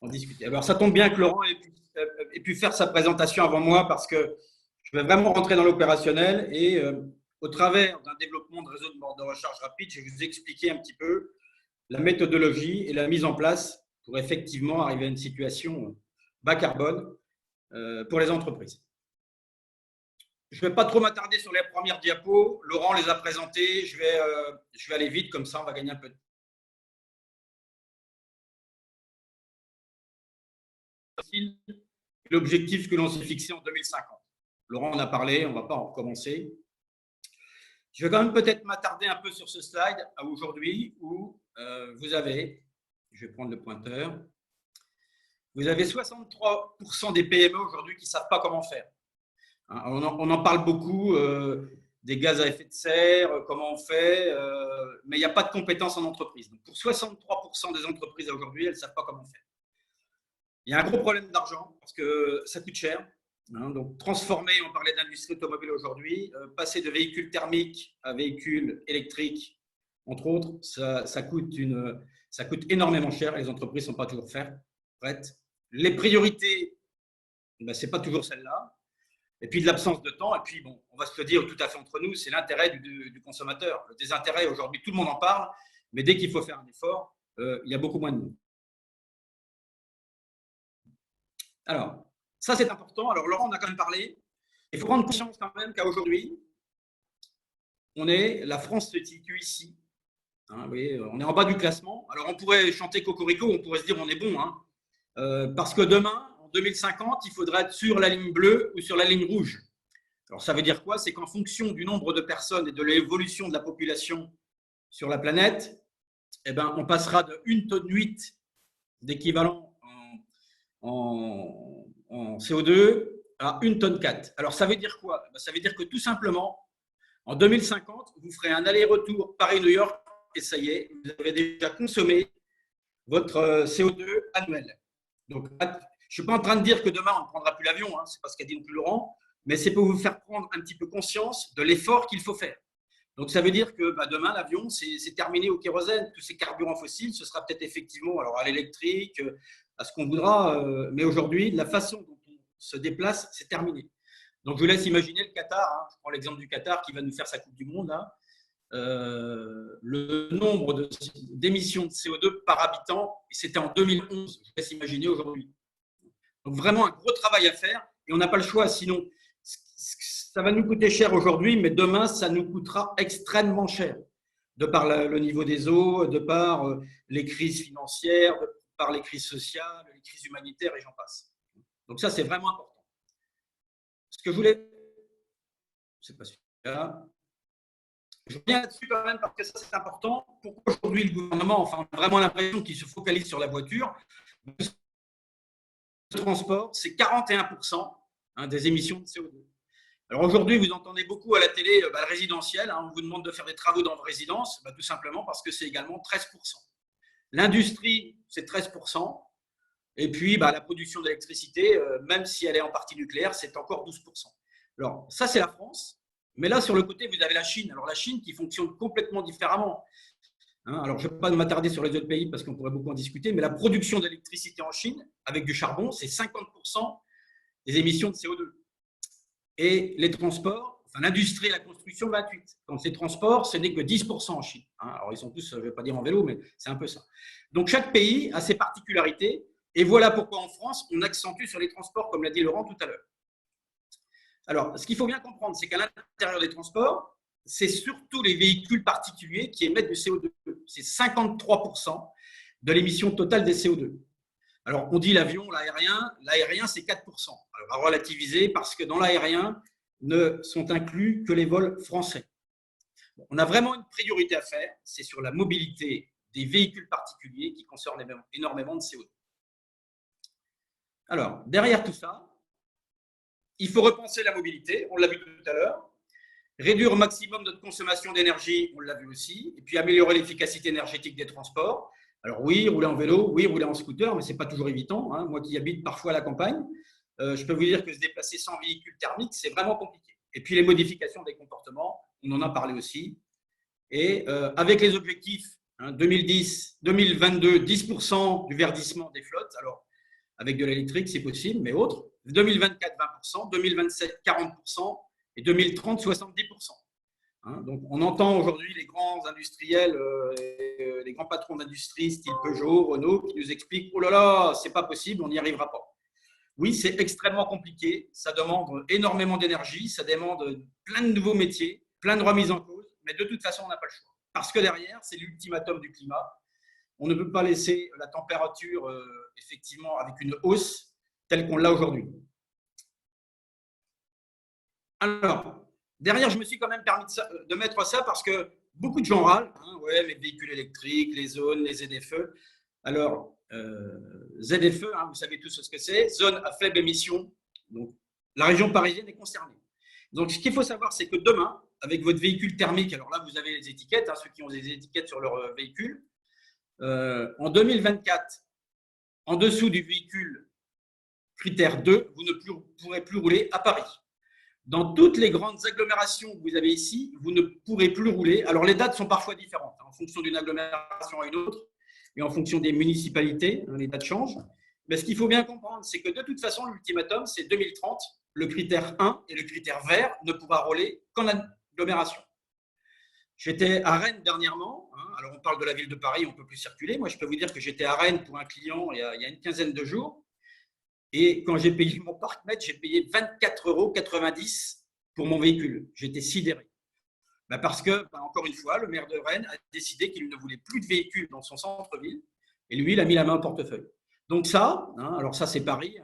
en discuter. Alors, ça tombe bien que Laurent ait pu faire sa présentation avant moi parce que je vais vraiment rentrer dans l'opérationnel et au travers d'un développement de réseau de bornes de recharge rapide, je vais vous expliquer un petit peu la méthodologie et la mise en place pour effectivement arriver à une situation bas carbone pour les entreprises. Je ne vais pas trop m'attarder sur les premières diapos. Laurent les a présentées. Je vais aller vite, comme ça on va gagner un peu de temps. L'objectif que l'on s'est fixé en 2050. Laurent en a parlé, on ne va pas en recommencer. Je vais quand même peut-être m'attarder un peu sur ce slide à aujourd'hui où vous avez, je vais prendre le pointeur, vous avez 63% des PME aujourd'hui qui ne savent pas comment faire. On en parle beaucoup, des gaz à effet de serre, comment on fait, mais il n'y a pas de compétences en entreprise. Donc pour 63% des entreprises aujourd'hui, elles ne savent pas comment faire. Il y a un gros problème d'argent parce que ça coûte cher. Donc transformer, on parlait d'industrie automobile aujourd'hui, passer de véhicules thermiques à véhicules électriques, entre autres, ça coûte énormément cher et les entreprises ne sont pas toujours prêtes. Les priorités, ben, ce n'est pas toujours celle-là. Et puis de l'absence de temps, et puis bon, on va se le dire tout à fait entre nous, c'est l'intérêt du consommateur. Le désintérêt, aujourd'hui, tout le monde en parle, mais dès qu'il faut faire un effort, il y a beaucoup moins de monde. Alors, ça c'est important. Alors Laurent en a quand même parlé. Il faut prendre conscience quand même qu'à aujourd'hui, la France se situe ici. Hein, vous voyez, on est en bas du classement. Alors on pourrait chanter Cocorico, on pourrait se dire on est bon, hein, parce que demain, en 2050, il faudra être sur la ligne bleue ou sur la ligne rouge. Alors, ça veut dire quoi? C'est qu'en fonction du nombre de personnes et de l'évolution de la population sur la planète, eh ben, on passera de 1,8 tonne d'équivalent en CO2 à 1,4 tonne. Alors, ça veut dire quoi? Ça veut dire que tout simplement, en 2050, vous ferez un aller-retour Paris-New York et ça y est, vous avez déjà consommé votre CO2 annuel. Donc, je ne suis pas en train de dire que demain, on ne prendra plus l'avion, hein, c'est pas ce qu'a dit non plus Laurent, mais c'est pour vous faire prendre un petit peu conscience de l'effort qu'il faut faire. Donc, ça veut dire que demain, l'avion, c'est terminé au kérosène. Tous ces carburants fossiles, ce sera peut-être effectivement alors à l'électrique, à ce qu'on voudra, mais aujourd'hui, la façon dont on se déplace, c'est terminé. Donc, je vous laisse imaginer le Qatar, hein, je prends l'exemple du Qatar qui va nous faire sa Coupe du Monde, là. Le nombre d'émissions de CO2 par habitant, c'était en 2011, je vous laisse imaginer aujourd'hui. Donc, vraiment un gros travail à faire et on n'a pas le choix, sinon ça va nous coûter cher aujourd'hui, mais demain, ça nous coûtera extrêmement cher, de par le niveau des eaux, de par les crises financières, de par les crises sociales, les crises humanitaires, et j'en passe. Donc ça, c'est vraiment important. Ce que je voulais… C'est pas celui-là. Je reviens là-dessus quand même, parce que ça, c'est important. Pourquoi aujourd'hui, le gouvernement, enfin, on a vraiment l'impression qu'il se focalise sur la voiture. Le transport, c'est 41% des émissions de CO2. Alors aujourd'hui, vous entendez beaucoup à la télé le résidentiel, hein, on vous demande de faire des travaux dans vos résidences, tout simplement parce que c'est également 13%. L'industrie, c'est 13%. Et puis, la production d'électricité, même si elle est en partie nucléaire, c'est encore 12%. Alors, ça, c'est la France. Mais là, sur le côté, vous avez la Chine. Alors, la Chine qui fonctionne complètement différemment. Hein, alors, je ne vais pas m'attarder sur les autres pays parce qu'on pourrait beaucoup en discuter, mais la production d'électricité en Chine, avec du charbon, c'est 50% des émissions de CO2. Et les transports, enfin l'industrie et la construction, 28%. Quand c'est transport, ce n'est que 10% en Chine. Hein, alors, ils sont tous, je ne vais pas dire en vélo, mais c'est un peu ça. Donc, chaque pays a ses particularités. Et voilà pourquoi en France, on accentue sur les transports, comme l'a dit Laurent tout à l'heure. Alors, ce qu'il faut bien comprendre, c'est qu'à l'intérieur des transports, c'est surtout les véhicules particuliers qui émettent du CO2. C'est 53% de l'émission totale des CO2. Alors, on dit l'avion, l'aérien, c'est 4%. Alors, à relativiser parce que dans l'aérien, ne sont inclus que les vols français. Bon, on a vraiment une priorité à faire, c'est sur la mobilité des véhicules particuliers qui consomment énormément de CO2. Alors, derrière tout ça, il faut repenser la mobilité, on l'a vu tout à l'heure. Réduire au maximum notre consommation d'énergie, on l'a vu aussi. Et puis améliorer l'efficacité énergétique des transports. Alors oui, rouler en vélo, oui, rouler en scooter, mais ce n'est pas toujours évident. Hein. Moi qui habite parfois à la campagne, je peux vous dire que se déplacer sans véhicule thermique, c'est vraiment compliqué. Et puis les modifications des comportements, on en a parlé aussi. Et avec les objectifs 2010, 2022, 10% du verdissement des flottes. Alors, avec de l'électrique, c'est possible, mais autres. 2024, 20%, 2027, 40%, et 2030, 70%. Donc, on entend aujourd'hui les grands industriels, les grands patrons d'industrie, style Peugeot, Renault, qui nous expliquent « Oh là là, c'est pas possible, on n'y arrivera pas ». Oui, c'est extrêmement compliqué, ça demande énormément d'énergie, ça demande plein de nouveaux métiers, plein de remises en cause, mais de toute façon, on n'a pas le choix. Parce que derrière, c'est l'ultimatum du climat. On ne peut pas laisser la température, effectivement, avec une hausse telle qu'on l'a aujourd'hui. Alors, derrière, je me suis quand même permis de mettre ça parce que beaucoup de gens râlent. Ouais, les véhicules électriques, les zones, les ZFE. Alors, ZFE, vous savez tous ce que c'est, zone à faible émission. Donc, la région parisienne est concernée. Donc, ce qu'il faut savoir, c'est que demain, avec votre véhicule thermique, alors là, vous avez les étiquettes, ceux qui ont des étiquettes sur leur véhicule, en 2024, en dessous du véhicule critère 2, vous ne pourrez plus rouler à Paris. Dans toutes les grandes agglomérations que vous avez ici, vous ne pourrez plus rouler. Alors, les dates sont parfois différentes, en fonction d'une agglomération à une autre, et en fonction des municipalités, les dates changent. Mais ce qu'il faut bien comprendre, c'est que de toute façon, l'ultimatum, c'est 2030. Le critère 1 et le critère vert ne pourra rouler qu'en agglomération. J'étais à Rennes dernièrement. Alors, on parle de la ville de Paris, on ne peut plus circuler. Moi, je peux vous dire que j'étais à Rennes pour un client il y a une quinzaine de jours. Et quand j'ai payé mon parc-mètre, j'ai payé 24,90 € pour mon véhicule. J'étais sidéré. Parce que, encore une fois, le maire de Rennes a décidé qu'il ne voulait plus de véhicules dans son centre-ville. Et lui, il a mis la main au portefeuille. Donc ça, alors ça, c'est Paris,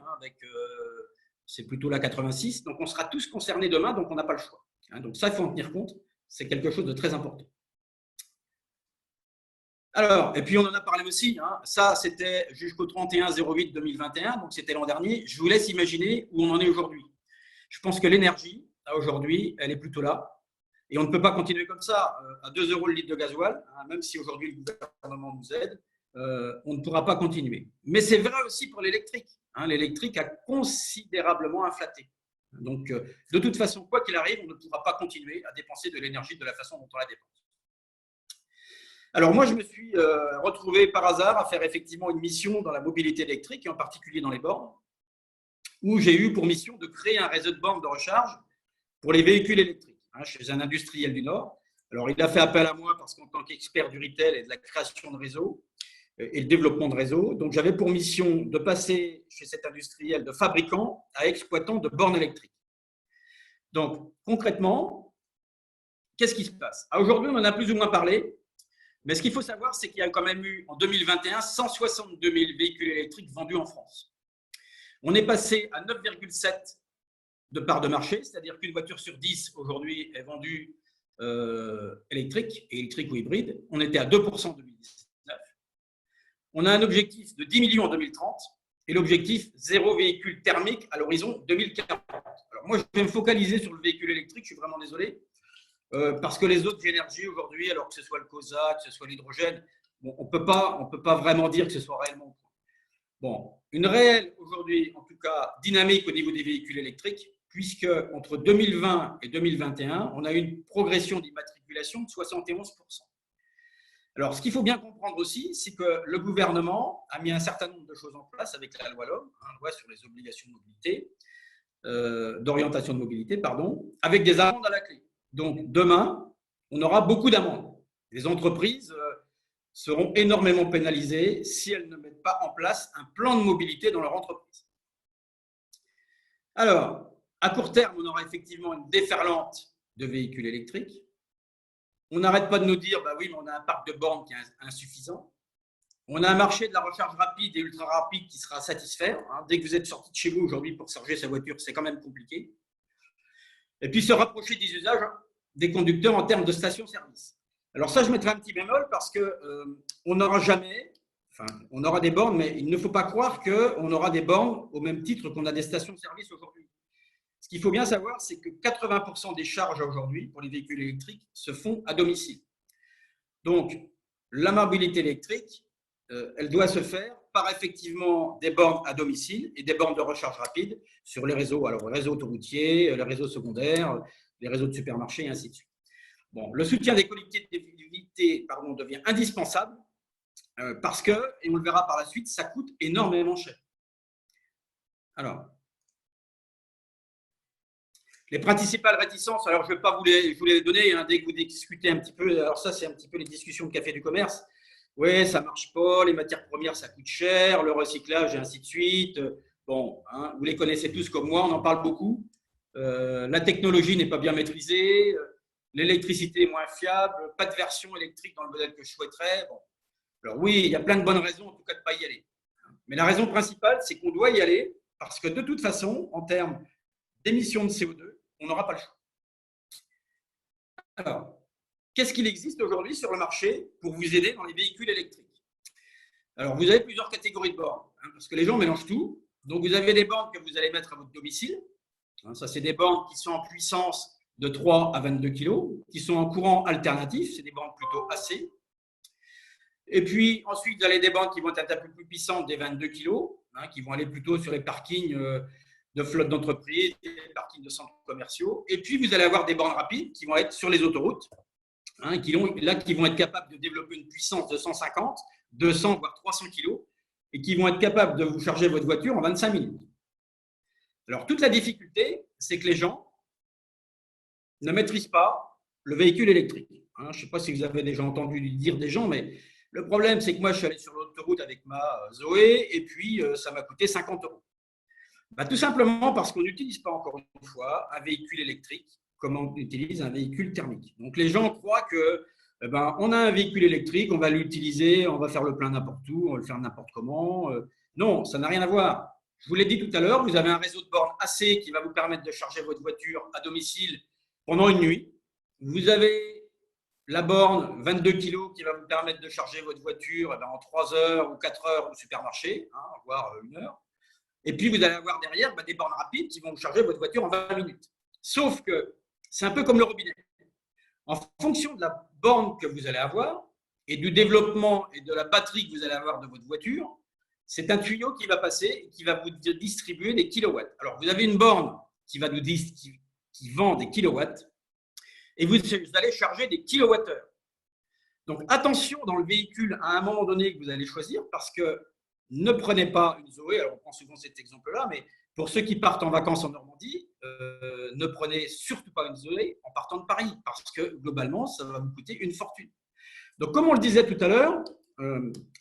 c'est plutôt la 86. Donc, on sera tous concernés demain, donc on n'a pas le choix. Donc ça, il faut en tenir compte. C'est quelque chose de très important. Alors, et puis on en a parlé aussi, ça c'était jusqu'au 31/08/2021, donc c'était l'an dernier. Je vous laisse imaginer où on en est aujourd'hui. Je pense que l'énergie, aujourd'hui, elle est plutôt là. Et on ne peut pas continuer comme ça, à 2 € le litre de gasoil, même si aujourd'hui le gouvernement nous aide, on ne pourra pas continuer. Mais c'est vrai aussi pour l'électrique. L'électrique a considérablement inflaté. Donc, de toute façon, quoi qu'il arrive, on ne pourra pas continuer à dépenser de l'énergie de la façon dont on la dépense. Alors moi, je me suis retrouvé par hasard à faire effectivement une mission dans la mobilité électrique, et en particulier dans les bornes, où j'ai eu pour mission de créer un réseau de bornes de recharge pour les véhicules électriques, chez un industriel du Nord. Alors, il a fait appel à moi parce qu'en tant qu'expert du retail et de la création de réseaux et le développement de réseaux, donc j'avais pour mission de passer chez cet industriel de fabricant à exploitant de bornes électriques. Donc, concrètement, qu'est-ce qui se passe? Aujourd'hui, on en a plus ou moins parlé. Mais ce qu'il faut savoir, c'est qu'il y a quand même eu, en 2021, 162 000 véhicules électriques vendus en France. On est passé à 9,7 de part de marché, c'est-à-dire qu'une voiture sur 10 aujourd'hui est vendue électrique ou hybride. On était à 2% en 2019. On a un objectif de 10 millions en 2030 et l'objectif 0 véhicule thermique à l'horizon 2040. Alors moi, je vais me focaliser sur le véhicule électrique, je suis vraiment désolé. Parce que les autres énergies aujourd'hui, alors que ce soit le COSA, que ce soit l'hydrogène, on ne peut pas vraiment dire que ce soit réellement. Bon, une réelle aujourd'hui, en tout cas, dynamique au niveau des véhicules électriques, puisque entre 2020 et 2021, on a eu une progression d'immatriculation de 71%. Alors, ce qu'il faut bien comprendre aussi, c'est que le gouvernement a mis un certain nombre de choses en place avec la loi LOM, loi sur les obligations de mobilité, d'orientation de mobilité, avec des amendes à la clé. Donc, demain, on aura beaucoup d'amendes. Les entreprises seront énormément pénalisées si elles ne mettent pas en place un plan de mobilité dans leur entreprise. Alors, à court terme, on aura effectivement une déferlante de véhicules électriques. On n'arrête pas de nous dire, oui, mais on a un parc de bornes qui est insuffisant. On a un marché de la recharge rapide et ultra rapide qui sera satisfait. Dès que vous êtes sorti de chez vous aujourd'hui pour charger sa voiture, c'est quand même compliqué. Et puis se rapprocher des usages des conducteurs en termes de stations-service. Alors ça, je mettrai un petit bémol parce qu'on n'aura jamais, on aura des bornes, mais il ne faut pas croire qu'on aura des bornes au même titre qu'on a des stations-service aujourd'hui. Ce qu'il faut bien savoir, c'est que 80% des charges aujourd'hui pour les véhicules électriques se font à domicile. Donc, la mobilité électrique, elle doit se faire par effectivement des bornes à domicile et des bornes de recharge rapide sur les réseaux, alors les réseaux autoroutiers, les réseaux secondaires, les réseaux de supermarchés et ainsi de suite. Bon, le soutien des collectivités devient indispensable parce que, et on le verra par la suite, ça coûte énormément cher. Alors, les principales réticences, alors je ne vais pas vous les donner dès que vous discutez un petit peu. Alors ça, c'est un petit peu les discussions de café du commerce. Oui, ça ne marche pas, les matières premières, ça coûte cher, le recyclage et ainsi de suite. Bon, vous les connaissez tous comme moi, on en parle beaucoup. La technologie n'est pas bien maîtrisée, l'électricité est moins fiable, pas de version électrique dans le modèle que je souhaiterais. Bon. Alors oui, il y a plein de bonnes raisons en tout cas de ne pas y aller. Mais la raison principale, c'est qu'on doit y aller parce que de toute façon, en termes d'émissions de CO2, on n'aura pas le choix. Alors, qu'est-ce qu'il existe aujourd'hui sur le marché pour vous aider dans les véhicules électriques? Alors, vous avez plusieurs catégories de bornes, parce que les gens mélangent tout. Donc, vous avez des bornes que vous allez mettre à votre domicile. Ça, c'est des bornes qui sont en puissance de 3 à 22 kg, qui sont en courant alternatif. C'est des bornes plutôt AC. Et puis, ensuite, vous avez des bornes qui vont être un peu plus puissantes, des 22 kg, qui vont aller plutôt sur les parkings de flottes d'entreprises, des parkings de centres commerciaux. Et puis, vous allez avoir des bornes rapides qui vont être sur les autoroutes, qui vont être capables de développer une puissance de 150, 200, voire 300 kg, et qui vont être capables de vous charger votre voiture en 25 minutes. Alors, toute la difficulté, c'est que les gens ne maîtrisent pas le véhicule électrique. Je ne sais pas si vous avez déjà entendu dire des gens, mais le problème, c'est que moi, je suis allé sur l'autoroute avec ma Zoé, et puis ça m'a coûté 50 €. Tout simplement parce qu'on n'utilise pas encore une fois un véhicule électrique comme on utilise un véhicule thermique. Donc les gens croient que on a un véhicule électrique, on va l'utiliser, on va faire le plein n'importe où, on va le faire n'importe comment. Non, ça n'a rien à voir. Je vous l'ai dit tout à l'heure, vous avez un réseau de bornes AC qui va vous permettre de charger votre voiture à domicile pendant une nuit. Vous avez la borne 22 kg qui va vous permettre de charger votre voiture en 3 heures ou 4 heures au supermarché, voire 1 heure. Et puis, vous allez avoir derrière des bornes rapides qui vont vous charger votre voiture en 20 minutes. Sauf que c'est un peu comme le robinet. En fonction de la borne que vous allez avoir et du développement et de la batterie que vous allez avoir de votre voiture, c'est un tuyau qui va passer et qui va vous distribuer des kilowatts. Alors, vous avez une borne qui vend des kilowatts et vous allez charger des kilowattheures. Donc, attention dans le véhicule à un moment donné que vous allez choisir parce que ne prenez pas une Zoé, alors on prend souvent cet exemple-là, mais pour ceux qui partent en vacances en Normandie, ne prenez surtout pas une Zoé en partant de Paris, parce que globalement, ça va vous coûter une fortune. Donc, comme on le disait tout à l'heure,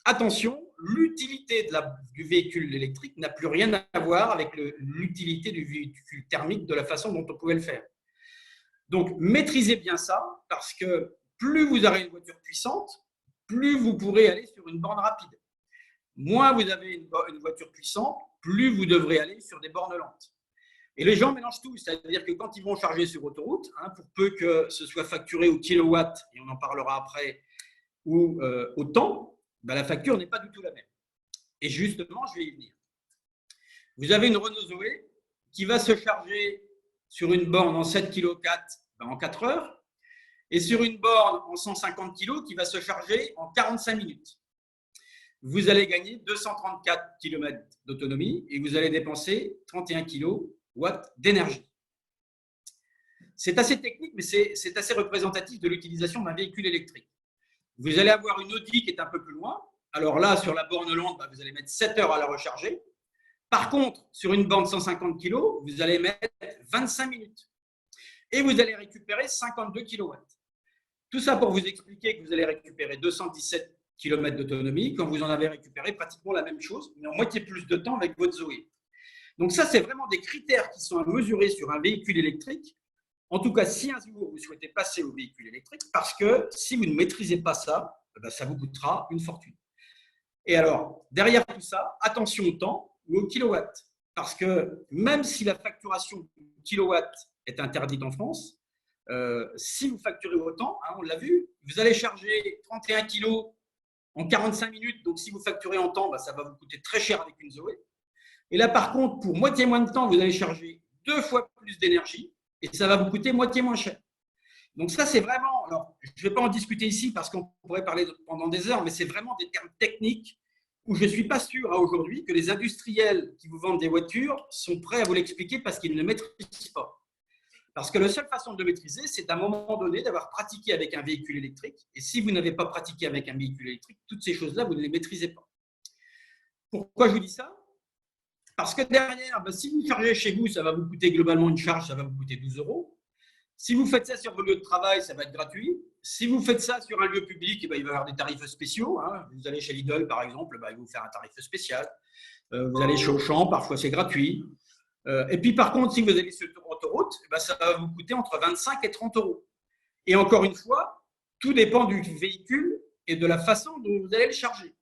attention, l'utilité du véhicule électrique n'a plus rien à voir avec l'utilité du véhicule thermique de la façon dont on pouvait le faire. Donc, maîtrisez bien ça, parce que plus vous aurez une voiture puissante, plus vous pourrez aller sur une borne rapide. Moins vous avez une voiture puissante, plus vous devrez aller sur des bornes lentes. Et les gens mélangent tout, c'est-à-dire que quand ils vont charger sur autoroute, pour peu que ce soit facturé au kilowatt, et on en parlera après, ou au temps, la facture n'est pas du tout la même. Et justement, je vais y venir. Vous avez une Renault Zoé qui va se charger sur une borne en 7 kg en 4 heures, et sur une borne en 150 kg qui va se charger en 45 minutes. Vous allez gagner 234 km d'autonomie et vous allez dépenser 31 kW d'énergie. C'est assez technique, mais c'est assez représentatif de l'utilisation d'un véhicule électrique. Vous allez avoir une Audi qui est un peu plus loin. Alors là, sur la borne lente, vous allez mettre 7 heures à la recharger. Par contre, sur une borne 150 kg, vous allez mettre 25 minutes. Et vous allez récupérer 52 kW. Tout ça pour vous expliquer que vous allez récupérer 217 km d'autonomie quand vous en avez récupéré pratiquement la même chose, mais en moitié plus de temps avec votre Zoé. Donc ça, c'est vraiment des critères qui sont à mesurer sur un véhicule électrique. En tout cas, si un jour vous souhaitez passer au véhicule électrique, parce que si vous ne maîtrisez pas ça, ça vous coûtera une fortune. Et alors, derrière tout ça, attention au temps ou au kilowatt. Parce que même si la facturation au kilowatt est interdite en France, si vous facturez au temps, on l'a vu, vous allez charger 31 kg en 45 minutes. Donc, si vous facturez en temps, ça va vous coûter très cher avec une Zoé. Et là, par contre, pour moitié moins de temps, vous allez charger 2 fois plus d'énergie et ça va vous coûter moitié moins cher. Donc ça, c'est vraiment, alors je ne vais pas en discuter ici parce qu'on pourrait parler pendant des heures, mais c'est vraiment des termes techniques où je ne suis pas sûr aujourd'hui que les industriels qui vous vendent des voitures sont prêts à vous l'expliquer parce qu'ils ne maîtrisent pas. Parce que la seule façon de le maîtriser, c'est à un moment donné d'avoir pratiqué avec un véhicule électrique. Et si vous n'avez pas pratiqué avec un véhicule électrique, toutes ces choses-là, vous ne les maîtrisez pas. Pourquoi je vous dis ça? Parce que derrière, si vous chargez chez vous, ça va vous coûter globalement une charge, ça va vous coûter 12 euros. Si vous faites ça sur vos lieux de travail, ça va être gratuit. Si vous faites ça sur un lieu public, il va y avoir des tarifs spéciaux. Vous allez chez Lidl, par exemple, il va vous faire un tarif spécial. Vous allez chez Auchan, parfois c'est gratuit. Et puis par contre, si vous allez sur l'autoroute, ça va vous coûter entre 25 et 30 euros. Et encore une fois, tout dépend du véhicule et de la façon dont vous allez le charger.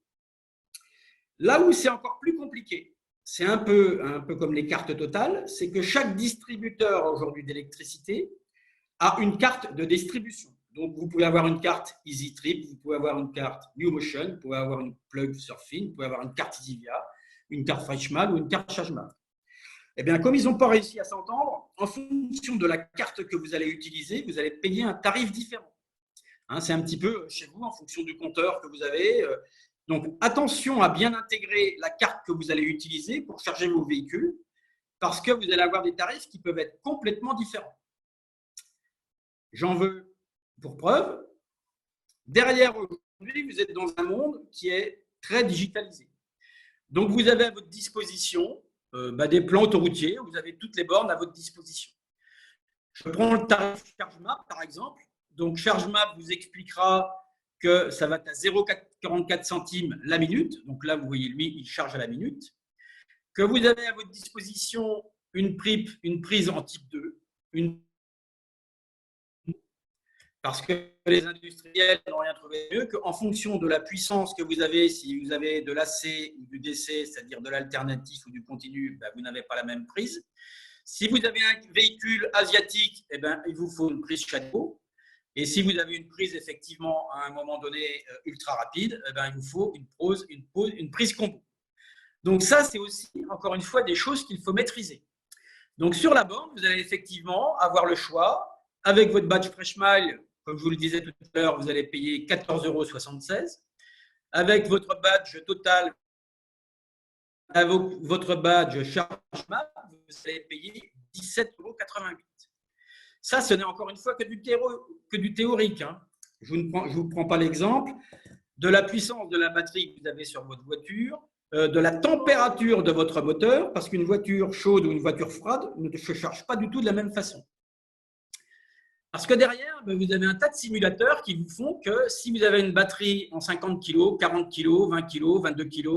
Là où c'est encore plus compliqué, c'est un peu comme les cartes Total, c'est que chaque distributeur aujourd'hui d'électricité a une carte de distribution. Donc, vous pouvez avoir une carte EasyTrip, vous pouvez avoir une carte NewMotion, vous pouvez avoir une Plug Surfing, vous pouvez avoir une carte EasyVia, une carte Freshmad ou une carte ChargeMap. Eh bien, comme ils n'ont pas réussi à s'entendre, en fonction de la carte que vous allez utiliser, vous allez payer un tarif différent. C'est un petit peu chez vous, en fonction du compteur que vous avez. Donc, attention à bien intégrer la carte que vous allez utiliser pour charger vos véhicules, parce que vous allez avoir des tarifs qui peuvent être complètement différents. J'en veux pour preuve. Derrière aujourd'hui, vous êtes dans un monde qui est très digitalisé. Donc, vous avez à votre disposition des plans autoroutiers, vous avez toutes les bornes à votre disposition. Je prends le tarif ChargeMap, par exemple. Donc, ChargeMap vous expliquera que ça va être à 0,44 centimes la minute. Donc là, vous voyez, lui, il charge à la minute. Que vous avez à votre disposition une prise en type 2, parce que les industriels n'ont rien trouvé mieux qu'en fonction de la puissance que vous avez, si vous avez de l'AC ou du DC, c'est-à-dire de l'alternatif ou du continu, vous n'avez pas la même prise. Si vous avez un véhicule asiatique, il vous faut une prise chadeau. Et si vous avez une prise effectivement à un moment donné ultra rapide, il vous faut une prise combo. Donc ça, c'est aussi, encore une fois, des choses qu'il faut maîtriser. Donc sur la borne, vous allez effectivement avoir le choix. Avec votre badge Freshmile, comme je vous le disais tout à l'heure, vous allez payer 14,76 €. Avec votre badge Total, avec votre badge ChargeMap, vous allez payer 17,88 €. Ça, ce n'est encore une fois que du théorique. Je ne vous prends pas l'exemple de la puissance de la batterie que vous avez sur votre voiture, de la température de votre moteur, parce qu'une voiture chaude ou une voiture froide ne se charge pas du tout de la même façon. Parce que derrière, vous avez un tas de simulateurs qui vous font que si vous avez une batterie en 50 kg, 40 kg, 20 kg, 22 kg,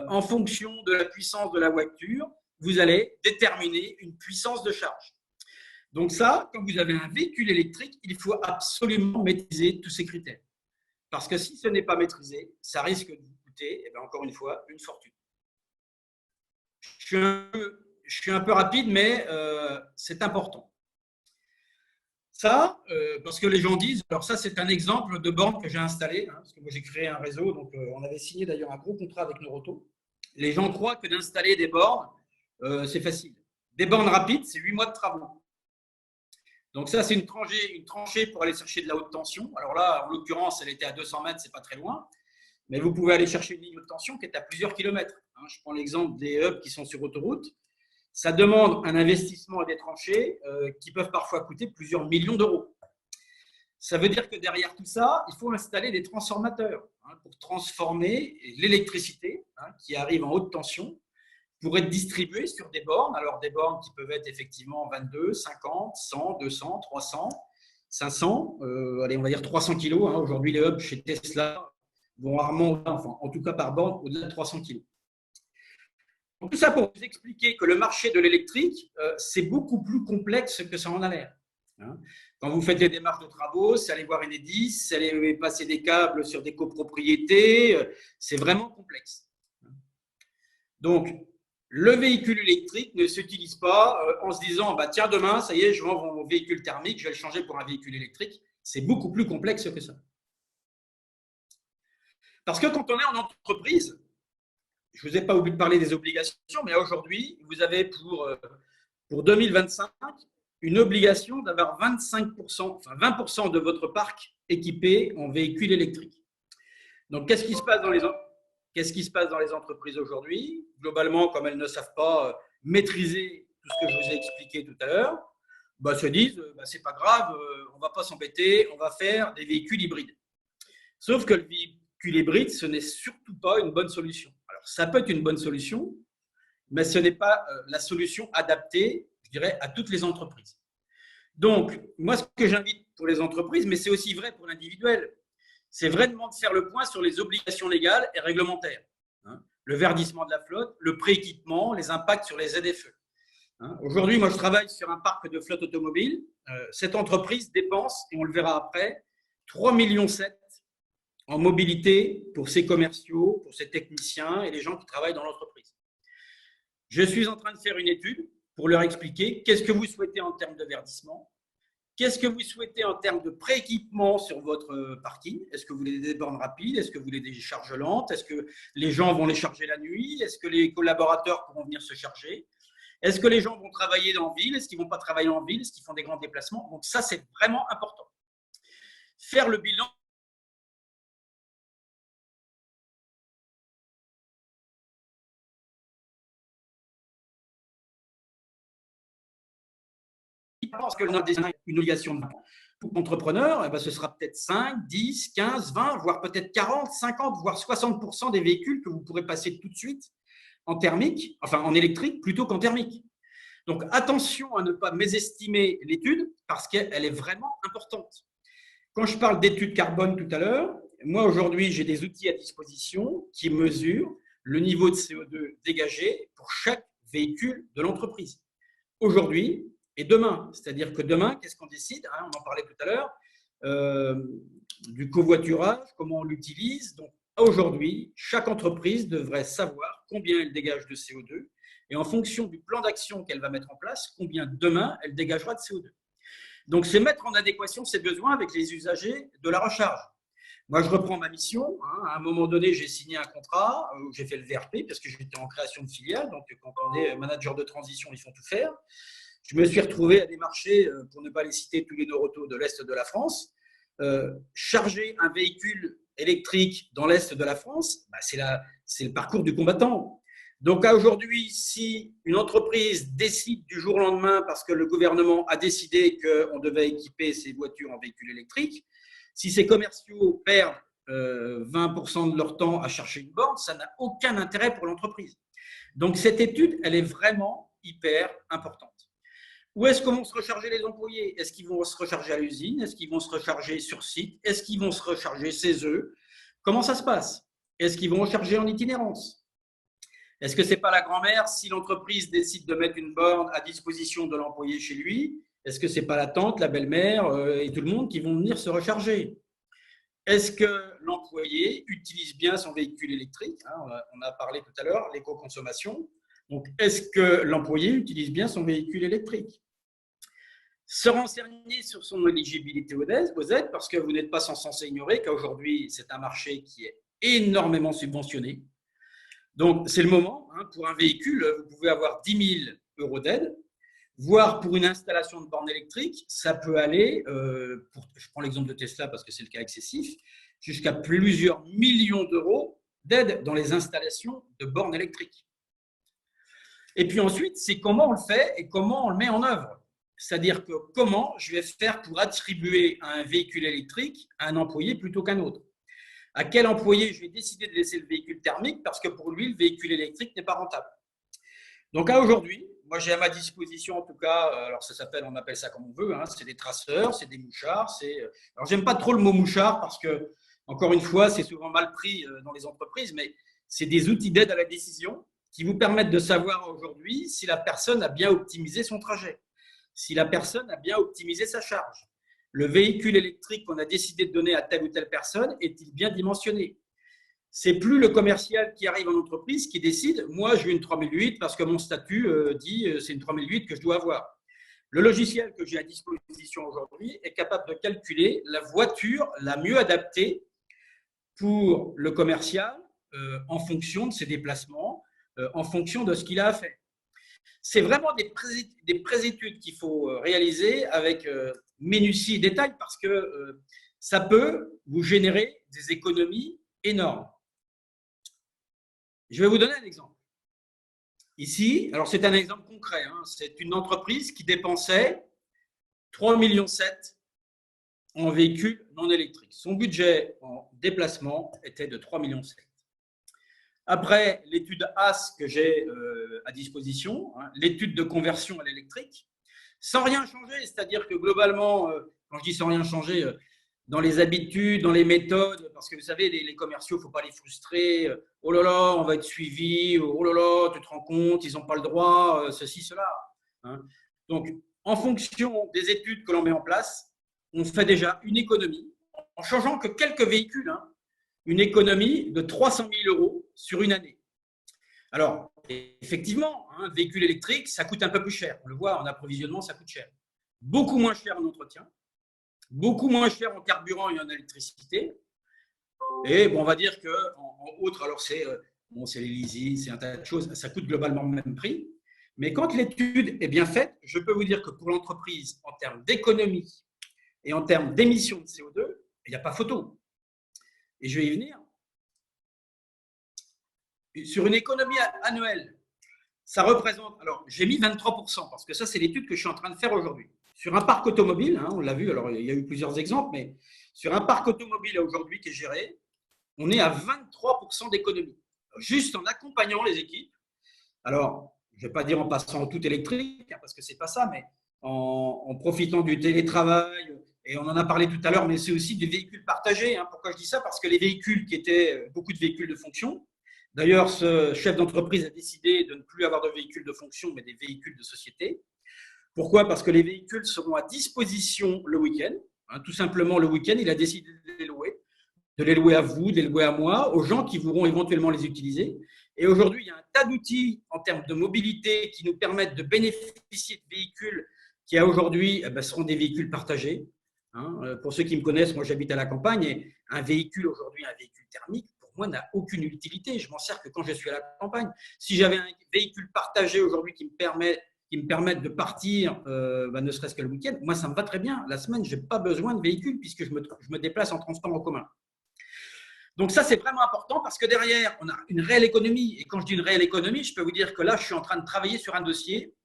en fonction de la puissance de la voiture, vous allez déterminer une puissance de charge. Donc ça, quand vous avez un véhicule électrique, il faut absolument maîtriser tous ces critères. Parce que si ce n'est pas maîtrisé, ça risque de vous coûter, encore une fois, une fortune. Je suis un peu rapide, mais c'est important. Ça, parce que les gens disent, alors ça c'est un exemple de borne que j'ai installée, parce que moi j'ai créé un réseau, donc on avait signé d'ailleurs un gros contrat avec Noroto. Les gens croient que d'installer des bornes, c'est facile. Des bornes rapides, c'est 8 mois de travaux. Donc ça c'est une tranchée pour aller chercher de la haute tension. Alors là, en l'occurrence, elle était à 200 mètres, c'est pas très loin. Mais vous pouvez aller chercher une ligne haute tension qui est à plusieurs kilomètres. Je prends l'exemple des hubs qui sont sur autoroute. Ça demande un investissement et des tranchées qui peuvent parfois coûter plusieurs millions d'euros. Ça veut dire que derrière tout ça, il faut installer des transformateurs pour transformer l'électricité qui arrive en haute tension pour être distribuée sur des bornes. Alors des bornes qui peuvent être effectivement 22, 50, 100, 200, 300, 500, allez, on va dire 300 kg. Aujourd'hui, les hubs chez Tesla vont rarement, en tout cas par borne, au-delà de 300 kg. Donc, tout ça pour vous expliquer que le marché de l'électrique, c'est beaucoup plus complexe que ça en a l'air. Quand vous faites des démarches de travaux, c'est aller voir Enedis, c'est aller passer des câbles sur des copropriétés, c'est vraiment complexe. Donc, le véhicule électrique ne s'utilise pas en se disant tiens, demain, ça y est, je vends mon véhicule thermique, je vais le changer pour un véhicule électrique. C'est beaucoup plus complexe que ça. Parce que quand on est en entreprise, je ne vous ai pas oublié de parler des obligations, mais aujourd'hui, vous avez pour pour 2025 une obligation d'avoir 20% de votre parc équipé en véhicules électriques. Donc, qu'est-ce qui se passe dans les entreprises aujourd'hui? Globalement, comme elles ne savent pas maîtriser tout ce que je vous ai expliqué tout à l'heure, se disent c'est pas grave, on va pas s'embêter, on va faire des véhicules hybrides. Sauf que le véhicule hybride, ce n'est surtout pas une bonne solution. Alors, ça peut être une bonne solution, mais ce n'est pas la solution adaptée, je dirais, à toutes les entreprises. Donc, moi, ce que j'invite pour les entreprises, mais c'est aussi vrai pour l'individuel, c'est vraiment de faire le point sur les obligations légales et réglementaires. Le verdissement de la flotte, le prééquipement, les impacts sur les ZFE. Aujourd'hui, moi, je travaille sur un parc de flotte automobile. Cette entreprise dépense, et on le verra après, 3,7 millions en mobilité pour ses commerciaux, pour ses techniciens et les gens qui travaillent dans l'entreprise. Je suis en train de faire une étude pour leur expliquer qu'est-ce que vous souhaitez en termes de verdissement, qu'est-ce que vous souhaitez en termes de prééquipement sur votre parking. Est-ce que vous voulez des bornes rapides? Est-ce que vous voulez des charges lentes? Est-ce que les gens vont les charger la nuit? Est-ce que les collaborateurs pourront venir se charger? Est-ce que les gens vont travailler en ville? Est-ce qu'ils ne vont pas travailler en ville? Est-ce qu'ils font des grands déplacements? Donc ça, c'est vraiment important. Faire le bilan. Parce que l'on a une obligation de pour l'entrepreneur, ce sera peut-être 5, 10, 15, 20, voire peut-être 40, 50, voire 60% des véhicules que vous pourrez passer tout de suite en thermique, enfin en électrique, plutôt qu'en thermique. Donc, attention à ne pas mésestimer l'étude parce qu'elle est vraiment importante. Quand je parle d'études carbone tout à l'heure, moi aujourd'hui, j'ai des outils à disposition qui mesurent le niveau de CO2 dégagé pour chaque véhicule de l'entreprise. Aujourd'hui et demain. C'est-à-dire que demain, qu'est-ce qu'on décide? On en parlait tout à l'heure, du covoiturage, comment on l'utilise. Donc, aujourd'hui, chaque entreprise devrait savoir combien elle dégage de CO2 et en fonction du plan d'action qu'elle va mettre en place, combien demain elle dégagera de CO2. Donc, c'est mettre en adéquation ses besoins avec les usagers de la recharge. Moi, je reprends ma mission. À un moment donné, j'ai signé un contrat, j'ai fait le VRP parce que j'étais en création de filiale. Donc, quand on est manager de transition, il faut tout faire. Je me suis retrouvé à démarcher, pour ne pas les citer, tous les Noroto de l'Est de la France. Charger un véhicule électrique dans l'Est de la France, c'est le parcours du combattant. Donc, aujourd'hui, si une entreprise décide du jour au lendemain, parce que le gouvernement a décidé qu'on devait équiper ses voitures en véhicules électriques, si ces commerciaux perdent 20% de leur temps à chercher une borne, ça n'a aucun intérêt pour l'entreprise. Donc, cette étude, elle est vraiment hyper importante. Où est-ce qu'on va se recharger les employés? Est-ce qu'ils vont se recharger à l'usine? Est-ce qu'ils vont se recharger sur site? Est-ce qu'ils vont se recharger chez eux? Comment ça se passe? Est-ce qu'ils vont recharger en itinérance? Est-ce que ce n'est pas la grand-mère si l'entreprise décide de mettre une borne à disposition de l'employé chez lui? Est-ce que ce n'est pas la tante, la belle-mère et tout le monde qui vont venir se recharger? Est-ce que l'employé utilise bien son véhicule électrique? On a parlé tout à l'heure, l'éco-consommation. Donc, est-ce que l'employé utilise bien son véhicule électrique? Se renseigner sur son éligibilité aux aides, parce que vous n'êtes pas sans censé ignorer qu'aujourd'hui, c'est un marché qui est énormément subventionné. Donc, c'est le moment. Pour un véhicule, vous pouvez avoir 10 000 € d'aide, voire pour une installation de borne électrique, ça peut aller, je prends l'exemple de Tesla parce que c'est le cas excessif, jusqu'à plusieurs millions d'euros d'aide dans les installations de bornes électriques. Et puis ensuite, c'est comment on le fait et comment on le met en œuvre. C'est-à-dire que comment je vais faire pour attribuer un véhicule électrique à un employé plutôt qu'un autre. À quel employé je vais décider de laisser le véhicule thermique parce que pour lui, le véhicule électrique n'est pas rentable. Donc à aujourd'hui, moi j'ai à ma disposition en tout cas, alors on appelle ça comme on veut, c'est des traceurs, c'est des mouchards. Alors j'aime pas trop le mot mouchard parce que, encore une fois, c'est souvent mal pris dans les entreprises, mais c'est des outils d'aide à la décision qui vous permettent de savoir aujourd'hui si la personne a bien optimisé son trajet, si la personne a bien optimisé sa charge. Le véhicule électrique qu'on a décidé de donner à telle ou telle personne est-il bien dimensionné? C'est plus le commercial qui arrive en entreprise qui décide « moi, je veux une 3008 parce que mon statut dit c'est une 3008 que je dois avoir ». Le logiciel que j'ai à disposition aujourd'hui est capable de calculer la voiture la mieux adaptée pour le commercial en fonction de ses déplacements, en fonction de ce qu'il a à faire. C'est vraiment des préétudes qu'il faut réaliser avec minutie et détail parce que ça peut vous générer des économies énormes. Je vais vous donner un exemple. Ici, alors c'est un exemple concret, hein, c'est une entreprise qui dépensait 3,7 millions en véhicules non électriques. Son budget en déplacement était de 3,7 millions. Après l'étude AS que j'ai à disposition, hein, l'étude de conversion à l'électrique, sans rien changer, c'est-à-dire que globalement, quand je dis sans rien changer, dans les habitudes, dans les méthodes, parce que vous savez, les commerciaux, il ne faut pas les frustrer. Oh là là, on va être suivi. Oh là là, tu te rends compte, ils n'ont pas le droit, ceci, cela. Hein. Donc, en fonction des études que l'on met en place, on fait déjà une économie, en changeant que quelques véhicules, hein, une économie de 300 000 € sur une année. Alors, effectivement, un véhicule électrique, ça coûte un peu plus cher. On le voit, en approvisionnement, ça coûte cher. Beaucoup moins cher en entretien, beaucoup moins cher en carburant et en électricité. Et bon, on va dire qu'en autre, alors c'est les leasing, c'est un tas de choses, ça coûte globalement le même prix. Mais quand l'étude est bien faite, je peux vous dire que pour l'entreprise, en termes d'économie et en termes d'émissions de CO2, il n'y a pas photo. Et je vais y venir. Sur une économie annuelle, ça représente, alors j'ai mis 23%, parce que ça c'est l'étude que je suis en train de faire aujourd'hui. Sur un parc automobile, hein, on l'a vu, alors il y a eu plusieurs exemples, mais sur un parc automobile aujourd'hui qui est géré, on est à 23% d'économie, juste en accompagnant les équipes. Alors, je ne vais pas dire en passant en tout électrique, hein, parce que ce n'est pas ça, mais en profitant du télétravail, et on en a parlé tout à l'heure, mais c'est aussi des véhicules partagés. Hein. Pourquoi je dis ça? Parce que les véhicules qui étaient beaucoup de véhicules de fonction, d'ailleurs, ce chef d'entreprise a décidé de ne plus avoir de véhicules de fonction, mais des véhicules de société. Pourquoi? Parce que les véhicules seront à disposition le week-end. Hein, tout simplement, le week-end, il a décidé de les louer à vous, de les louer à moi, aux gens qui voudront éventuellement les utiliser. Et aujourd'hui, il y a un tas d'outils en termes de mobilité qui nous permettent de bénéficier de véhicules qui, aujourd'hui, seront des véhicules partagés. Hein, pour ceux qui me connaissent, moi, j'habite à la campagne et un véhicule aujourd'hui, un véhicule thermique, pour moi, n'a aucune utilité. Je m'en sers que quand je suis à la campagne. Si j'avais un véhicule partagé aujourd'hui qui me permette de partir, ne serait-ce que le week-end, moi, ça me va très bien. La semaine, je n'ai pas besoin de véhicule puisque je me déplace en transport en commun. Donc ça, c'est vraiment important parce que derrière, on a une réelle économie. Et quand je dis une réelle économie, je peux vous dire que là, je suis en train de travailler sur un dossier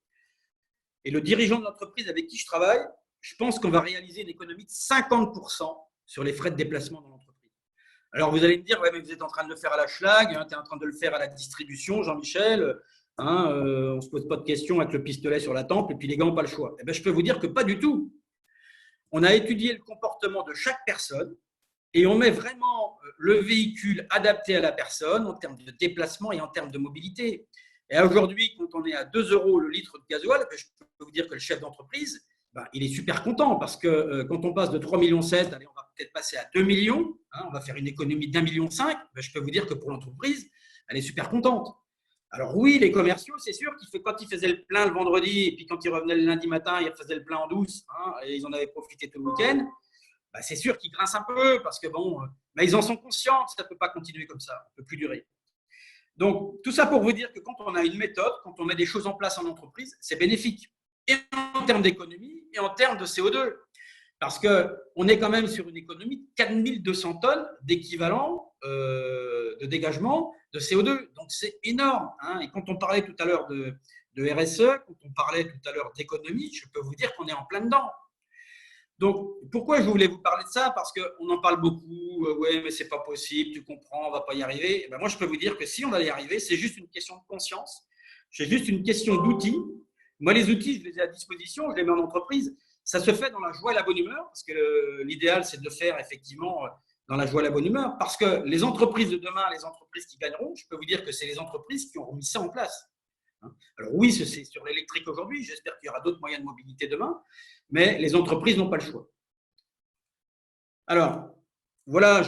et le dirigeant de l'entreprise avec qui je travaille, je pense qu'on va réaliser une économie de 50% sur les frais de déplacement dans l'entreprise. Alors, vous allez me dire, ouais, mais vous êtes en train de le faire à la schlag, hein, tu es en train de le faire à la distribution, Jean-Michel, hein, on ne se pose pas de questions avec le pistolet sur la tempe et puis les gars n'ont pas le choix. Eh bien, je peux vous dire que pas du tout. On a étudié le comportement de chaque personne et on met vraiment le véhicule adapté à la personne en termes de déplacement et en termes de mobilité. Et aujourd'hui, quand on est à 2 € le litre de gasoil, je peux vous dire que le chef d'entreprise, il est super content parce que quand on passe de 3,7 millions, allez, on va peut-être passer à 2 millions, hein, on va faire une économie d'1,5 million, je peux vous dire que pour l'entreprise, elle est super contente. Alors oui, les commerciaux, c'est sûr que quand ils faisaient le plein le vendredi et puis quand ils revenaient le lundi matin, ils faisaient le plein en douce, hein, et ils en avaient profité tout le week-end, c'est sûr qu'ils grincent un peu parce que ils en sont conscients que ça ne peut pas continuer comme ça, ça ne peut plus durer. Donc, tout ça pour vous dire que quand on a une méthode, quand on met des choses en place en entreprise, c'est bénéfique. Et en termes d'économie et en termes de CO2. Parce qu'on est quand même sur une économie de 4200 tonnes d'équivalent de dégagement de CO2. Donc, c'est énorme. Hein. Et quand on parlait tout à l'heure de RSE, quand on parlait tout à l'heure d'économie, je peux vous dire qu'on est en plein dedans. Donc, pourquoi je voulais vous parler de ça? Parce qu'on en parle beaucoup. Ouais, mais c'est pas possible, tu comprends, on ne va pas y arriver. Moi, je peux vous dire que si on va y arriver, c'est juste une question de conscience. C'est juste une question d'outils. Moi, les outils, je les ai à disposition, je les mets en entreprise. Ça se fait dans la joie et la bonne humeur, parce que l'idéal, c'est de le faire effectivement dans la joie et la bonne humeur. Parce que les entreprises de demain, les entreprises qui gagneront, je peux vous dire que c'est les entreprises qui ont remis ça en place. Alors oui, c'est sur l'électrique aujourd'hui, j'espère qu'il y aura d'autres moyens de mobilité demain, mais les entreprises n'ont pas le choix. Alors, voilà,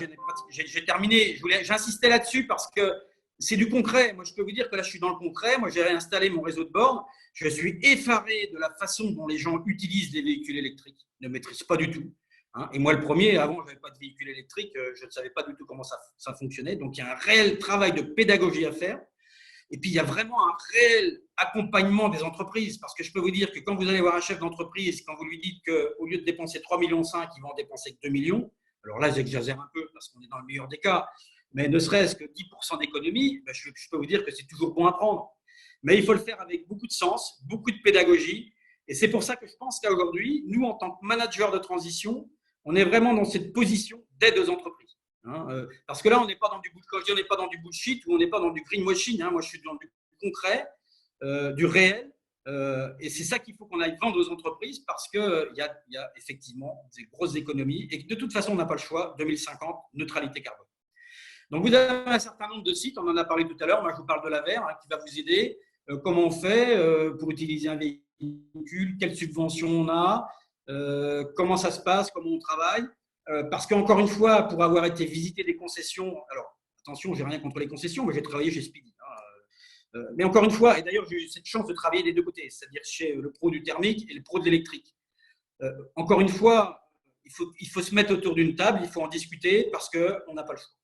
j'ai terminé. J'insistais là-dessus parce que c'est du concret. Moi, je peux vous dire que là, je suis dans le concret. Moi, j'ai réinstallé mon réseau de bornes. Je suis effaré de la façon dont les gens utilisent les véhicules électriques. Ils ne maîtrisent pas du tout. Hein. Et moi, le premier, avant, je n'avais pas de véhicule électrique. Je ne savais pas du tout comment ça fonctionnait. Donc, il y a un réel travail de pédagogie à faire. Et puis, il y a vraiment un réel accompagnement des entreprises. Parce que je peux vous dire que quand vous allez voir un chef d'entreprise, quand vous lui dites qu'au lieu de dépenser 3,5 millions, il va en dépenser que 2 millions, alors là, j'exagère un peu parce qu'on est dans le meilleur des cas, mais ne serait-ce que 10% d'économie, ben je peux vous dire que c'est toujours bon à prendre. Mais il faut le faire avec beaucoup de sens, beaucoup de pédagogie. Et c'est pour ça que je pense qu'aujourd'hui, nous, en tant que managers de transition, on est vraiment dans cette position d'aide aux entreprises. Parce que là, on n'est pas dans du bullshit, on n'est pas dans du bullshit ou on n'est pas dans du greenwashing. Moi, je suis dans du concret, du réel. Et c'est ça qu'il faut qu'on aille vendre aux entreprises parce qu'il y a effectivement des grosses économies et que de toute façon, on n'a pas le choix. 2050, neutralité carbone. Donc, vous avez un certain nombre de sites, on en a parlé tout à l'heure. Moi, je vous parle de l'AVER qui va vous aider. Comment on fait pour utiliser un véhicule, quelles subventions on a, comment ça se passe, comment on travaille. Parce qu'encore une fois, pour avoir été visiter des concessions, alors attention, j'ai rien contre les concessions, mais j'ai travaillé chez Speedy. Mais encore une fois, et d'ailleurs j'ai eu cette chance de travailler des deux côtés, c'est-à-dire chez le pro du thermique et le pro de l'électrique. Encore une fois, il faut se mettre autour d'une table, il faut en discuter parce qu'on n'a pas le choix.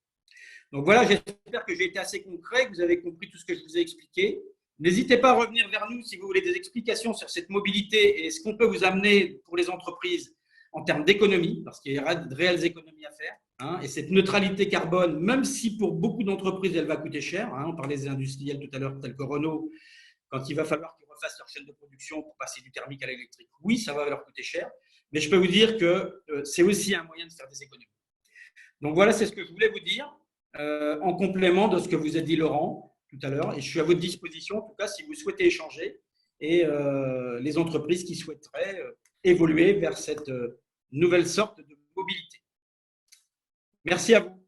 Donc voilà, j'espère que j'ai été assez concret, que vous avez compris tout ce que je vous ai expliqué. N'hésitez pas à revenir vers nous si vous voulez des explications sur cette mobilité et ce qu'on peut vous amener pour les entreprises en termes d'économie, parce qu'il y a de réelles économies à faire. Et cette neutralité carbone, même si pour beaucoup d'entreprises, elle va coûter cher, on parlait des industriels tout à l'heure, tels que Renault, quand il va falloir qu'ils refassent leur chaîne de production pour passer du thermique à l'électrique, oui, ça va leur coûter cher, mais je peux vous dire que c'est aussi un moyen de faire des économies. Donc voilà, c'est ce que je voulais vous dire, en complément de ce que vous a dit Laurent tout à l'heure, et je suis à votre disposition, en tout cas, si vous souhaitez échanger, et les entreprises qui souhaiteraient évoluer vers cette nouvelle sorte de mobilité. Merci à vous.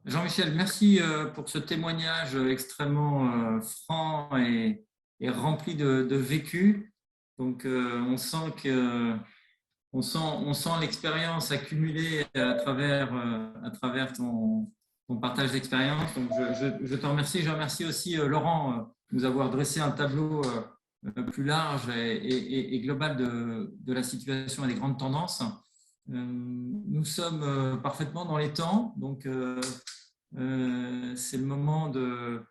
Jean-Michel, merci pour ce témoignage extrêmement franc et rempli de vécu. Donc, on sent l'expérience accumulée à travers ton partage d'expérience. Donc, je te remercie. Je remercie aussi Laurent de nous avoir dressé un tableau plus large et global de la situation et des grandes tendances. Nous sommes parfaitement dans les temps, donc c'est le moment de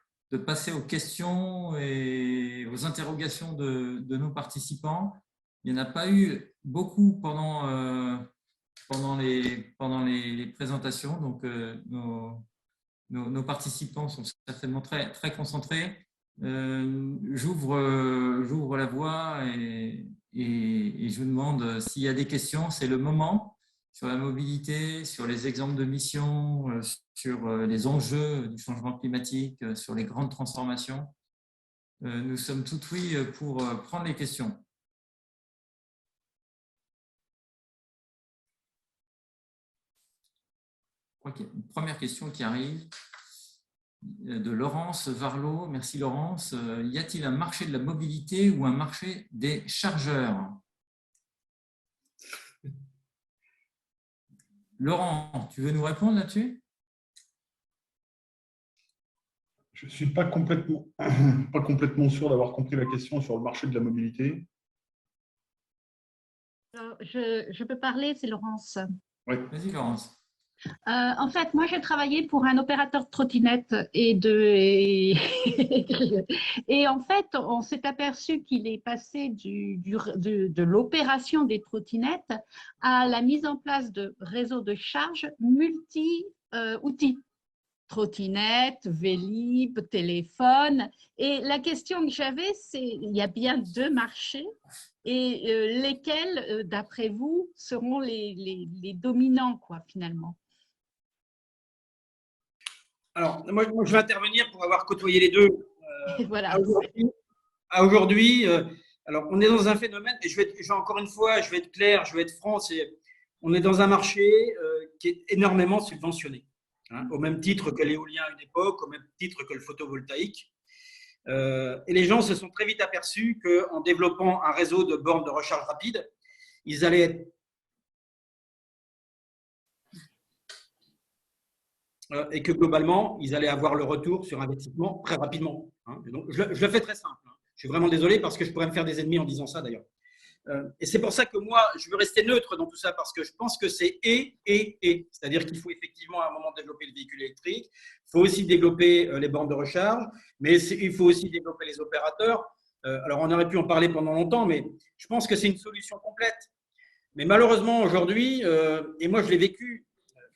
passer aux questions et aux interrogations de nos participants. Il n'y en a pas eu beaucoup pendant les présentations, donc nos participants sont certainement très, très concentrés. J'ouvre la voie et je vous demande s'il y a des questions, c'est le moment sur la mobilité, sur les exemples de missions, sur les enjeux du changement climatique, sur les grandes transformations. Nous sommes tout oui pour prendre les questions. Okay. Première question qui arrive de Laurence Varlot. Merci Laurence. Y a-t-il un marché de la mobilité ou un marché des chargeurs? Laurent, tu veux nous répondre là-dessus? Je ne suis pas complètement sûr d'avoir compris la question sur le marché de la mobilité. Alors, je peux parler, c'est Laurence. Oui. Vas-y Laurence. En fait, moi, j'ai travaillé pour un opérateur de trottinette et en fait, on s'est aperçu qu'il est passé de l'opération des trottinettes à la mise en place de réseaux de charge multi-outils. Trottinette, Vélib, téléphone. Et la question que j'avais, c'est, il y a bien deux marchés et lesquels, d'après vous, seront les dominants, quoi, finalement? Alors, moi, je vais intervenir pour avoir côtoyé les deux. Voilà. Aujourd'hui, alors, on est dans un phénomène, et encore une fois, je vais être clair, je vais être franc, on est dans un marché qui est énormément subventionné, au même titre que l'éolien à une époque, au même titre que le photovoltaïque. Et les gens se sont très vite aperçus qu'en développant un réseau de bornes de recharge rapide, ils allaient être et que globalement, ils allaient avoir le retour sur investissement très rapidement. Donc, je le fais très simple. Je suis vraiment désolé parce que je pourrais me faire des ennemis en disant ça d'ailleurs. Et c'est pour ça que moi, je veux rester neutre dans tout ça, parce que je pense que c'est et. C'est-à-dire qu'il faut effectivement à un moment développer le véhicule électrique, il faut aussi développer les bornes de recharge, mais il faut aussi développer les opérateurs. Alors, on aurait pu en parler pendant longtemps, mais je pense que c'est une solution complète. Mais malheureusement, aujourd'hui, et moi je l'ai vécu,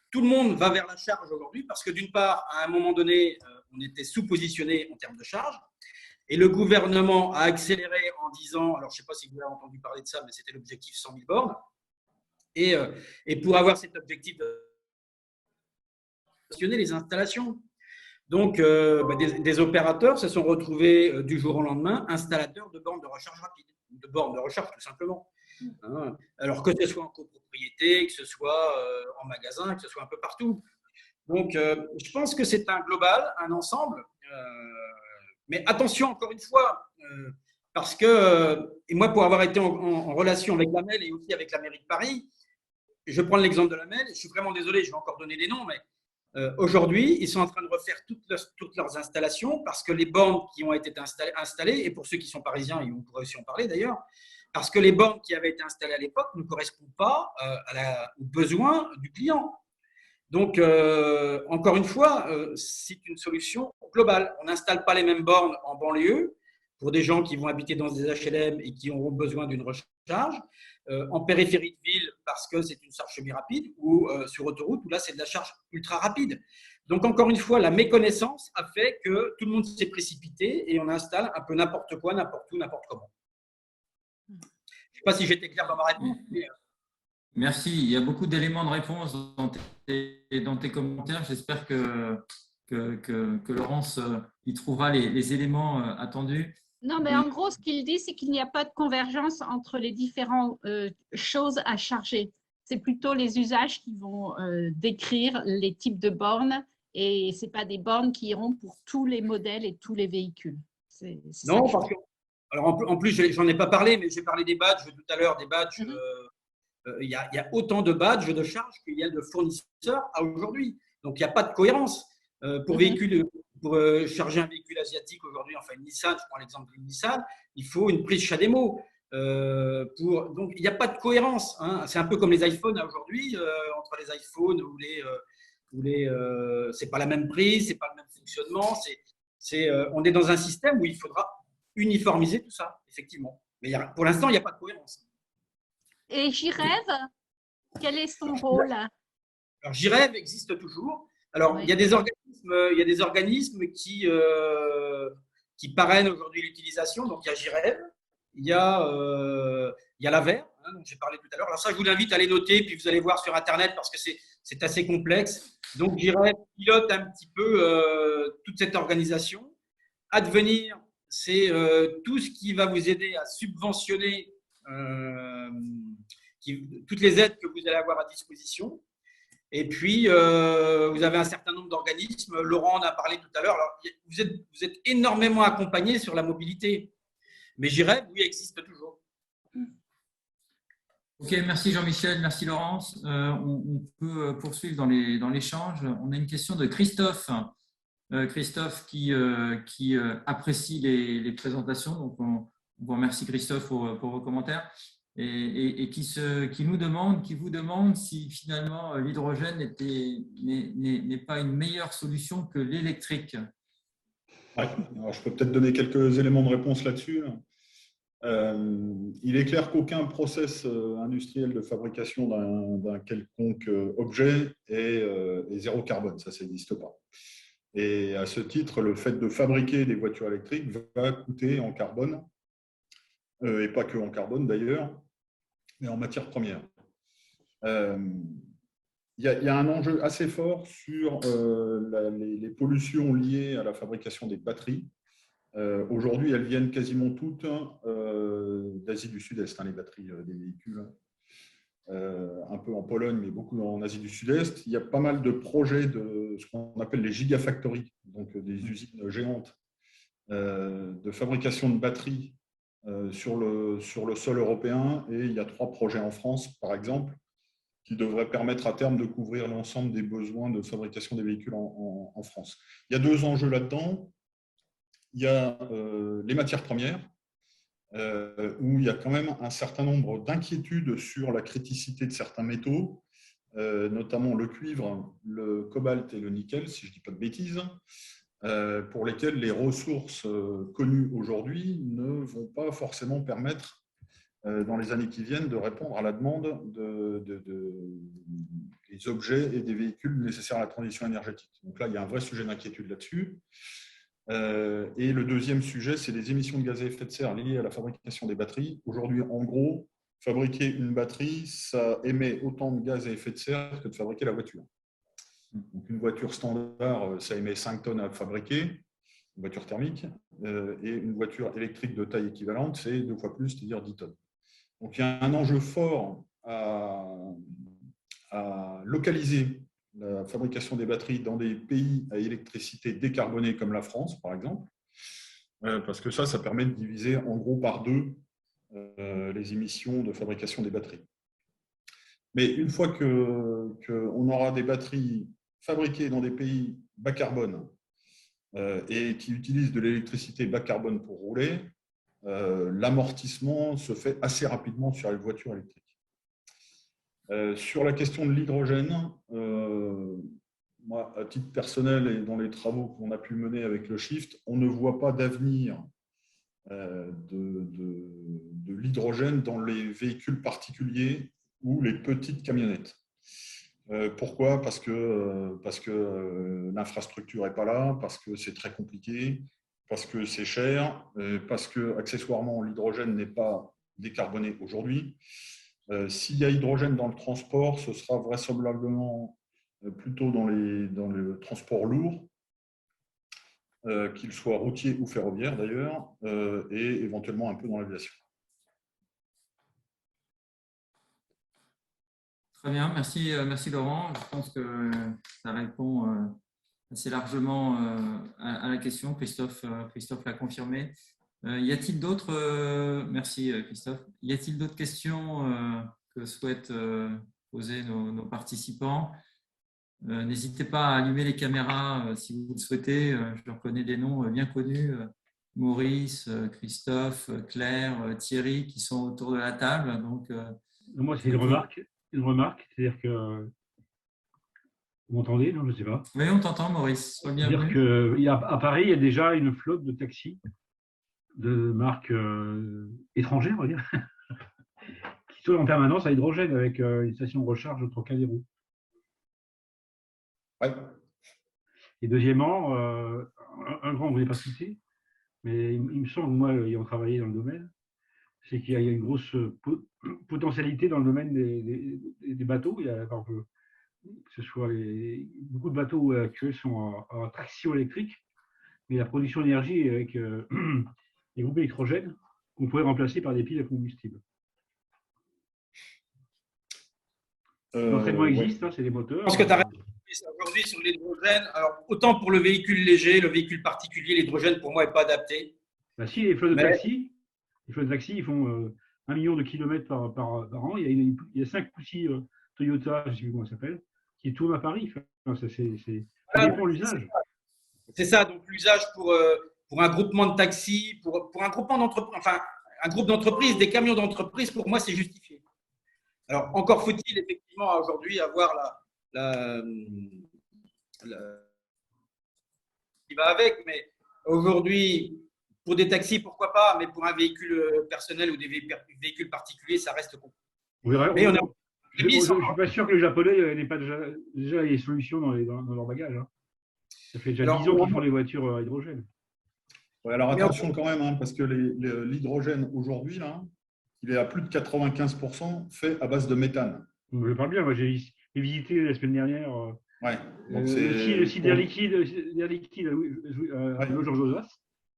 tout le monde va vers la charge aujourd'hui, parce que d'une part, à un moment donné, on était sous-positionné en termes de charge. Et le gouvernement a accéléré en disant, alors je ne sais pas si vous avez entendu parler de ça, mais c'était l'objectif 100 000 bornes. Et pour avoir cet objectif de stationner les installations. Donc, des opérateurs se sont retrouvés du jour au lendemain installateurs de bornes de recharge rapide, de bornes de recharge tout simplement. Alors que ce soit en copropriété, que ce soit en magasin, que ce soit un peu partout. Donc, je pense que c'est un global, un ensemble. Mais attention, encore une fois, parce que, et moi, pour avoir été en relation avec la MEL et aussi avec la mairie de Paris, je prends l'exemple de la MEL, je suis vraiment désolé, je vais encore donner des noms, mais aujourd'hui, ils sont en train de refaire toutes leurs installations parce que les bornes qui ont été installées, et pour ceux qui sont parisiens, on pourrait aussi en parler d'ailleurs, parce que les bornes qui avaient été installées à l'époque ne correspondent pas aux besoins du client. Donc, encore une fois, c'est une solution globale. On n'installe pas les mêmes bornes en banlieue pour des gens qui vont habiter dans des HLM et qui auront besoin d'une recharge, en périphérie de ville parce que c'est une charge semi-rapide, ou sur autoroute où là c'est de la charge ultra rapide. Donc, encore une fois, la méconnaissance a fait que tout le monde s'est précipité et on installe un peu n'importe quoi, n'importe où, n'importe comment. Je ne sais pas si j'étais clair dans ma réponse. Mais... Merci. Il y a beaucoup d'éléments de réponse dans tes commentaires. J'espère que Laurence y trouvera les éléments attendus. Non, mais en gros, ce qu'il dit, c'est qu'il n'y a pas de convergence entre les différentes choses à charger. C'est plutôt les usages qui vont décrire les types de bornes, et ce n'est pas des bornes qui iront pour tous les modèles et tous les véhicules. Non, parce que, alors en plus, j'en ai pas parlé, mais j'ai parlé des badges tout à l'heure, des badges. Il y a autant de badges de charge qu'il y a de fournisseurs à aujourd'hui. Donc, il n'y a pas de cohérence. Pour charger un véhicule asiatique aujourd'hui, enfin une Nissan, je prends l'exemple d'une Nissan, il faut une prise CHAdeMO. Donc, il n'y a pas de cohérence. Hein. C'est un peu comme les iPhones aujourd'hui, entre les iPhones c'est pas la même prise, c'est pas le même fonctionnement. On est dans un système où il faudra uniformiser tout ça, effectivement. Mais pour l'instant, il n'y a pas de cohérence. Et JREV, quel est son rôle? Alors, JREV existe toujours. Alors, oui. il y a des organismes qui parrainent aujourd'hui l'utilisation. Donc, il y a JREV, il y a l'AVER, hein, dont j'ai parlé tout à l'heure. Alors ça, je vous invite à les noter, puis vous allez voir sur Internet parce que c'est assez complexe. Donc, JREV pilote un petit peu toute cette organisation. Advenir, c'est tout ce qui va vous aider à subventionner toutes les aides que vous allez avoir à disposition. Et puis, vous avez un certain nombre d'organismes. Laurent en a parlé tout à l'heure. Alors, vous êtes énormément accompagnés sur la mobilité. Mais JREV, oui, existe toujours. Ok, merci Jean-Michel, merci Laurence. On peut poursuivre dans l'échange. On a une question de Christophe. Christophe qui apprécie les présentations. Donc, on vous remercie Christophe pour vos commentaires. Et qui vous demande si finalement l'hydrogène n'est pas une meilleure solution que l'électrique. Ouais, alors je peux peut-être donner quelques éléments de réponse là-dessus. Il est clair qu'aucun process industriel de fabrication d'un quelconque objet est zéro carbone, ça n'existe pas. Et à ce titre, le fait de fabriquer des voitures électriques va coûter en carbone, et pas que en carbone d'ailleurs, mais en matière première. Il y a un enjeu assez fort sur les pollutions liées à la fabrication des batteries. Aujourd'hui, elles viennent quasiment toutes d'Asie du Sud-Est, hein, les batteries des véhicules. Un peu en Pologne, mais beaucoup en Asie du Sud-Est. Il y a pas mal de projets de ce qu'on appelle les gigafactories, donc des usines géantes de fabrication de batteries sur le sol européen, et il y a 3 projets en France, par exemple, qui devraient permettre à terme de couvrir l'ensemble des besoins de fabrication des véhicules en France. Il y a 2 enjeux là-dedans. Il y a les matières premières. où il y a quand même un certain nombre d'inquiétudes sur la criticité de certains métaux, notamment le cuivre, le cobalt et le nickel, si je ne dis pas de bêtises, pour lesquels les ressources connues aujourd'hui ne vont pas forcément permettre, dans les années qui viennent, de répondre à la demande des objets et des véhicules nécessaires à la transition énergétique. Donc là, il y a un vrai sujet d'inquiétude là-dessus. Et le deuxième sujet, c'est les émissions de gaz à effet de serre liées à la fabrication des batteries. Aujourd'hui, en gros, fabriquer une batterie, ça émet autant de gaz à effet de serre que de fabriquer la voiture. Donc, une voiture standard, ça émet 5 tonnes à fabriquer, une voiture thermique, et une voiture électrique de taille équivalente, c'est 2 fois plus, c'est-à-dire 10 tonnes. Donc, il y a un enjeu fort à localiser la fabrication des batteries dans des pays à électricité décarbonée comme la France, par exemple, parce que ça permet de diviser en gros par 2 les émissions de fabrication des batteries. Mais une fois qu'on aura des batteries fabriquées dans des pays bas carbone et qui utilisent de l'électricité bas carbone pour rouler, l'amortissement se fait assez rapidement sur les voitures électriques. Sur la question de l'hydrogène, moi, à titre personnel et dans les travaux qu'on a pu mener avec le Shift, on ne voit pas d'avenir de l'hydrogène dans les véhicules particuliers ou les petites camionnettes. Pourquoi ? Parce que l'infrastructure n'est pas là, parce que c'est très compliqué, parce que c'est cher, parce que accessoirement l'hydrogène n'est pas décarboné aujourd'hui. S'il y a hydrogène dans le transport, ce sera vraisemblablement plutôt dans le transport lourd, qu'il soit routier ou ferroviaire d'ailleurs, et éventuellement un peu dans l'aviation. Très bien, merci Laurent. Je pense que ça répond assez largement à la question. Christophe l'a confirmé. Y a-t-il d'autres merci Christophe. Y a-t-il d'autres questions que souhaitent poser nos participants? N'hésitez pas à allumer les caméras si vous le souhaitez. Je reconnais des noms bien connus. Maurice, Christophe, Claire, Thierry qui sont autour de la table. Donc, moi, c'est une remarque, c'est-à-dire que vous m'entendez, non, je ne sais pas. Oui, on t'entend, Maurice. Sois bienvenu. C'est-à-dire qu'à Paris, il y a déjà une flotte de taxis de marque étrangère, on va dire, qui tournent en permanence à hydrogène avec une station de recharge au Trocadéro. Ouais. Et deuxièmement, un grand, vous n'avez pas cité, mais il me semble, moi, ayant travaillé dans le domaine, c'est qu'il y a une grosse potentialité dans le domaine des bateaux. Il y a, que ce soit beaucoup de bateaux actuels sont en traction électrique, mais la production d'énergie avec les groupes électrogènes qu'on pourrait remplacer par des piles à combustible. L'entraînement existe, hein, c'est des moteurs. Je pense que tu as raison aujourd'hui sur l'hydrogène. Alors, autant pour le véhicule léger, le véhicule particulier, l'hydrogène pour moi n'est pas adapté. Bah si, les flottes de taxi, ils font 1 million de kilomètres par an. Il y a 5 ou 6 Toyota, je ne sais plus comment ça s'appelle, qui tournent à Paris. Enfin, ça dépend de l'usage. C'est ça, donc l'usage pour un groupement de taxis, pour un groupement d'entreprises, enfin un groupe d'entreprises, des camions d'entreprise, pour moi c'est justifié. Alors encore faut-il effectivement aujourd'hui avoir qui va avec, mais aujourd'hui pour des taxis pourquoi pas, mais pour un véhicule personnel ou des véhicules particuliers ça reste compliqué. Je ne suis pas sûr que les Japonais n'aient pas déjà les solutions dans leur bagage. Hein. Ça fait déjà 10 ans qu'ils font les voitures à hydrogène. Ouais, alors attention quand même, hein, parce que l'hydrogène aujourd'hui, là, il est à plus de 95% fait à base de méthane. Je parle bien, moi j'ai visité la semaine dernière le site d'Air Liquide à Georges-Josas.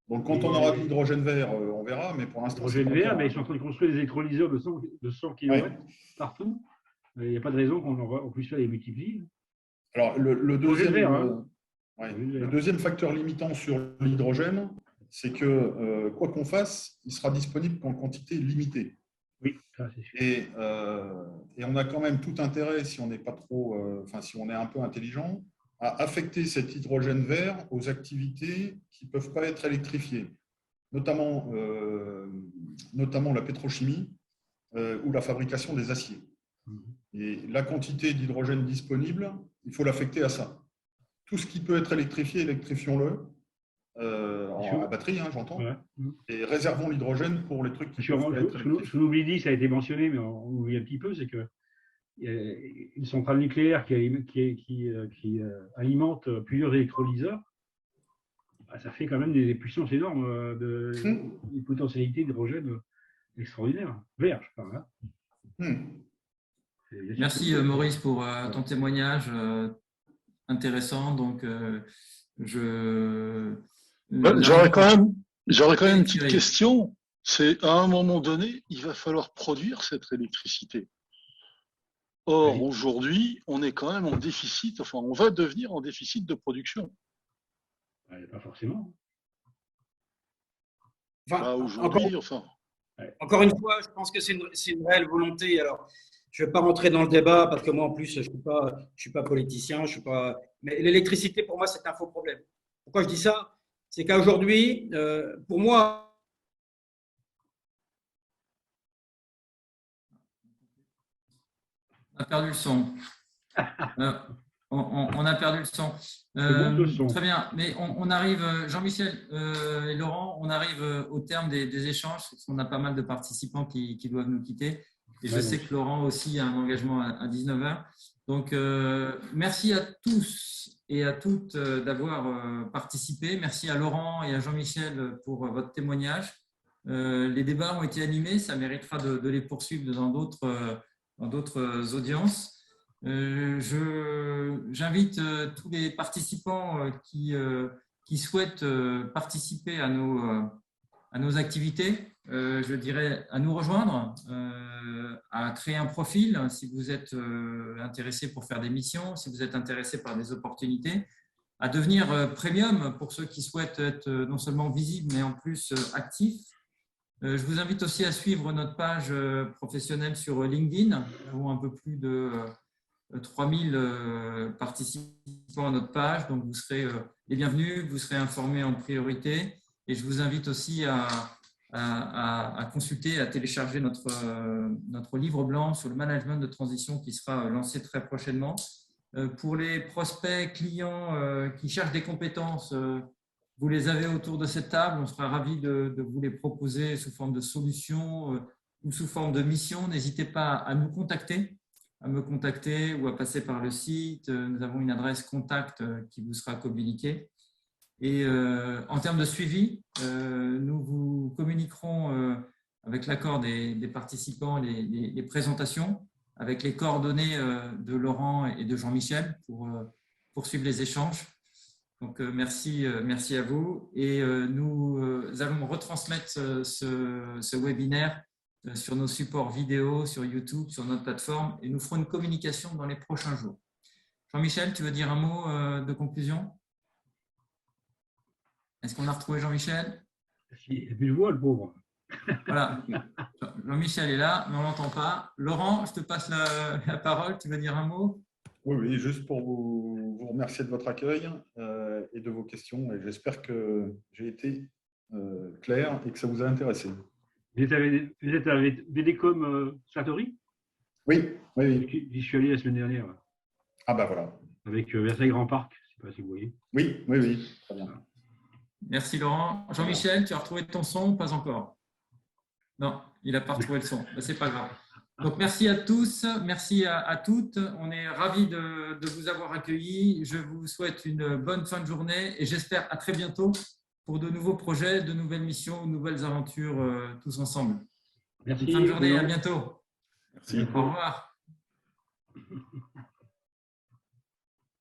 Donc quand on aura de l'hydrogène vert, on verra, mais pour l'instant… L'hydrogène vert, mais ils sont en train de construire des électrolyseurs de 100 kW partout. Il n'y a pas de raison qu'on puisse faire les multiplier. Alors le deuxième facteur limitant sur l'hydrogène, c'est que quoi qu'on fasse, il sera disponible qu'en quantité limitée. Oui, ça c'est sûr. Et on a quand même tout intérêt, si on n'est pas trop, si on est un peu intelligent, à affecter cet hydrogène vert aux activités qui ne peuvent pas être électrifiées. Notamment notamment la pétrochimie ou la fabrication des aciers. Et la quantité d'hydrogène disponible, il faut l'affecter à ça. Tout ce qui peut être électrifié, électrifions-le, à batterie, hein, j'entends, Ouais. et réservons l'hydrogène pour les trucs qui peuvent pas être Ce électrifiés. qu'on oublie dit, ça a été mentionné, mais on oublie un petit peu, c'est que une centrale nucléaire qui alimente plusieurs électrolyseurs, ça fait quand même des puissances énormes, des potentialités d'hydrogène extraordinaires. Vert, je parle. Hein. Merci Maurice pour ton témoignage intéressant. Donc, j'aurais quand même une petite question. C'est à un moment donné, il va falloir produire cette électricité. Or, aujourd'hui, on est quand même en déficit, enfin, on va devenir en déficit de production. Pas forcément. Aujourd'hui, encore une fois, je pense que c'est une réelle volonté. Alors, je ne vais pas rentrer dans le débat parce que moi, en plus, je ne suis pas politicien. Mais l'électricité, pour moi, c'est un faux problème. Pourquoi je dis ça? C'est qu'aujourd'hui, pour moi, on a perdu le son. On a perdu le son. Très bien, mais on arrive, Jean-Michel et Laurent, on arrive au terme des échanges, parce qu'on a pas mal de participants qui doivent nous quitter. Et je sais que Laurent aussi a un engagement à 19h. Donc, merci à tous et à toutes d'avoir participé. Merci à Laurent et à Jean-Michel pour votre témoignage. Les débats ont été animés, ça méritera de les poursuivre dans d'autres audiences. J'invite tous les participants qui souhaitent participer à nos activités, je dirais à nous rejoindre, à créer un profil si vous êtes intéressé pour faire des missions, si vous êtes intéressé par des opportunités, à devenir premium pour ceux qui souhaitent être non seulement visibles mais en plus actifs. Je vous invite aussi à suivre notre page professionnelle sur LinkedIn, où un peu plus de 3000 participants à notre page. Donc, vous serez les bienvenus, vous serez informés en priorité. Et je vous invite aussi à consulter, à télécharger notre livre blanc sur le management de transition qui sera lancé très prochainement. Pour les prospects, clients qui cherchent des compétences, vous les avez autour de cette table. On sera ravis de vous les proposer sous forme de solutions ou sous forme de mission. N'hésitez pas à me contacter ou à passer par le site. Nous avons une adresse contact qui vous sera communiquée. Et en termes de suivi, nous vous communiquerons avec l'accord des participants les présentations avec les coordonnées de Laurent et de Jean-Michel pour poursuivre les échanges. Donc, merci à vous. Et nous allons retransmettre ce webinaire sur nos supports vidéo, sur YouTube, sur notre plateforme, et nous ferons une communication dans les prochains jours. Jean-Michel, tu veux dire un mot de conclusion? Est-ce qu'on a retrouvé Jean-Michel? Il n'y a plus de voix, le pauvre. Voilà. Jean-Michel est là, mais on ne l'entend pas. Laurent, je te passe la parole. Tu veux dire un mot? Oui, juste pour vous remercier de votre accueil et de vos questions. Et j'espère que j'ai été clair et que ça vous a intéressé. Vous êtes avec BDCom Satori? Oui. J'y suis allé la semaine dernière. Ah ben voilà. Avec Versailles Grand Parc, je ne sais pas si vous voyez. Oui, très bien. Merci Laurent. Jean-Michel, tu as retrouvé ton son ou pas encore? Non, il n'a pas retrouvé le son. Ce n'est pas grave. Donc, merci à tous, merci à toutes. On est ravis de vous avoir accueillis. Je vous souhaite une bonne fin de journée et j'espère à très bientôt pour de nouveaux projets, de nouvelles missions, de nouvelles aventures tous ensemble. Merci. Bonne fin de journée, à bientôt. Merci. Au revoir.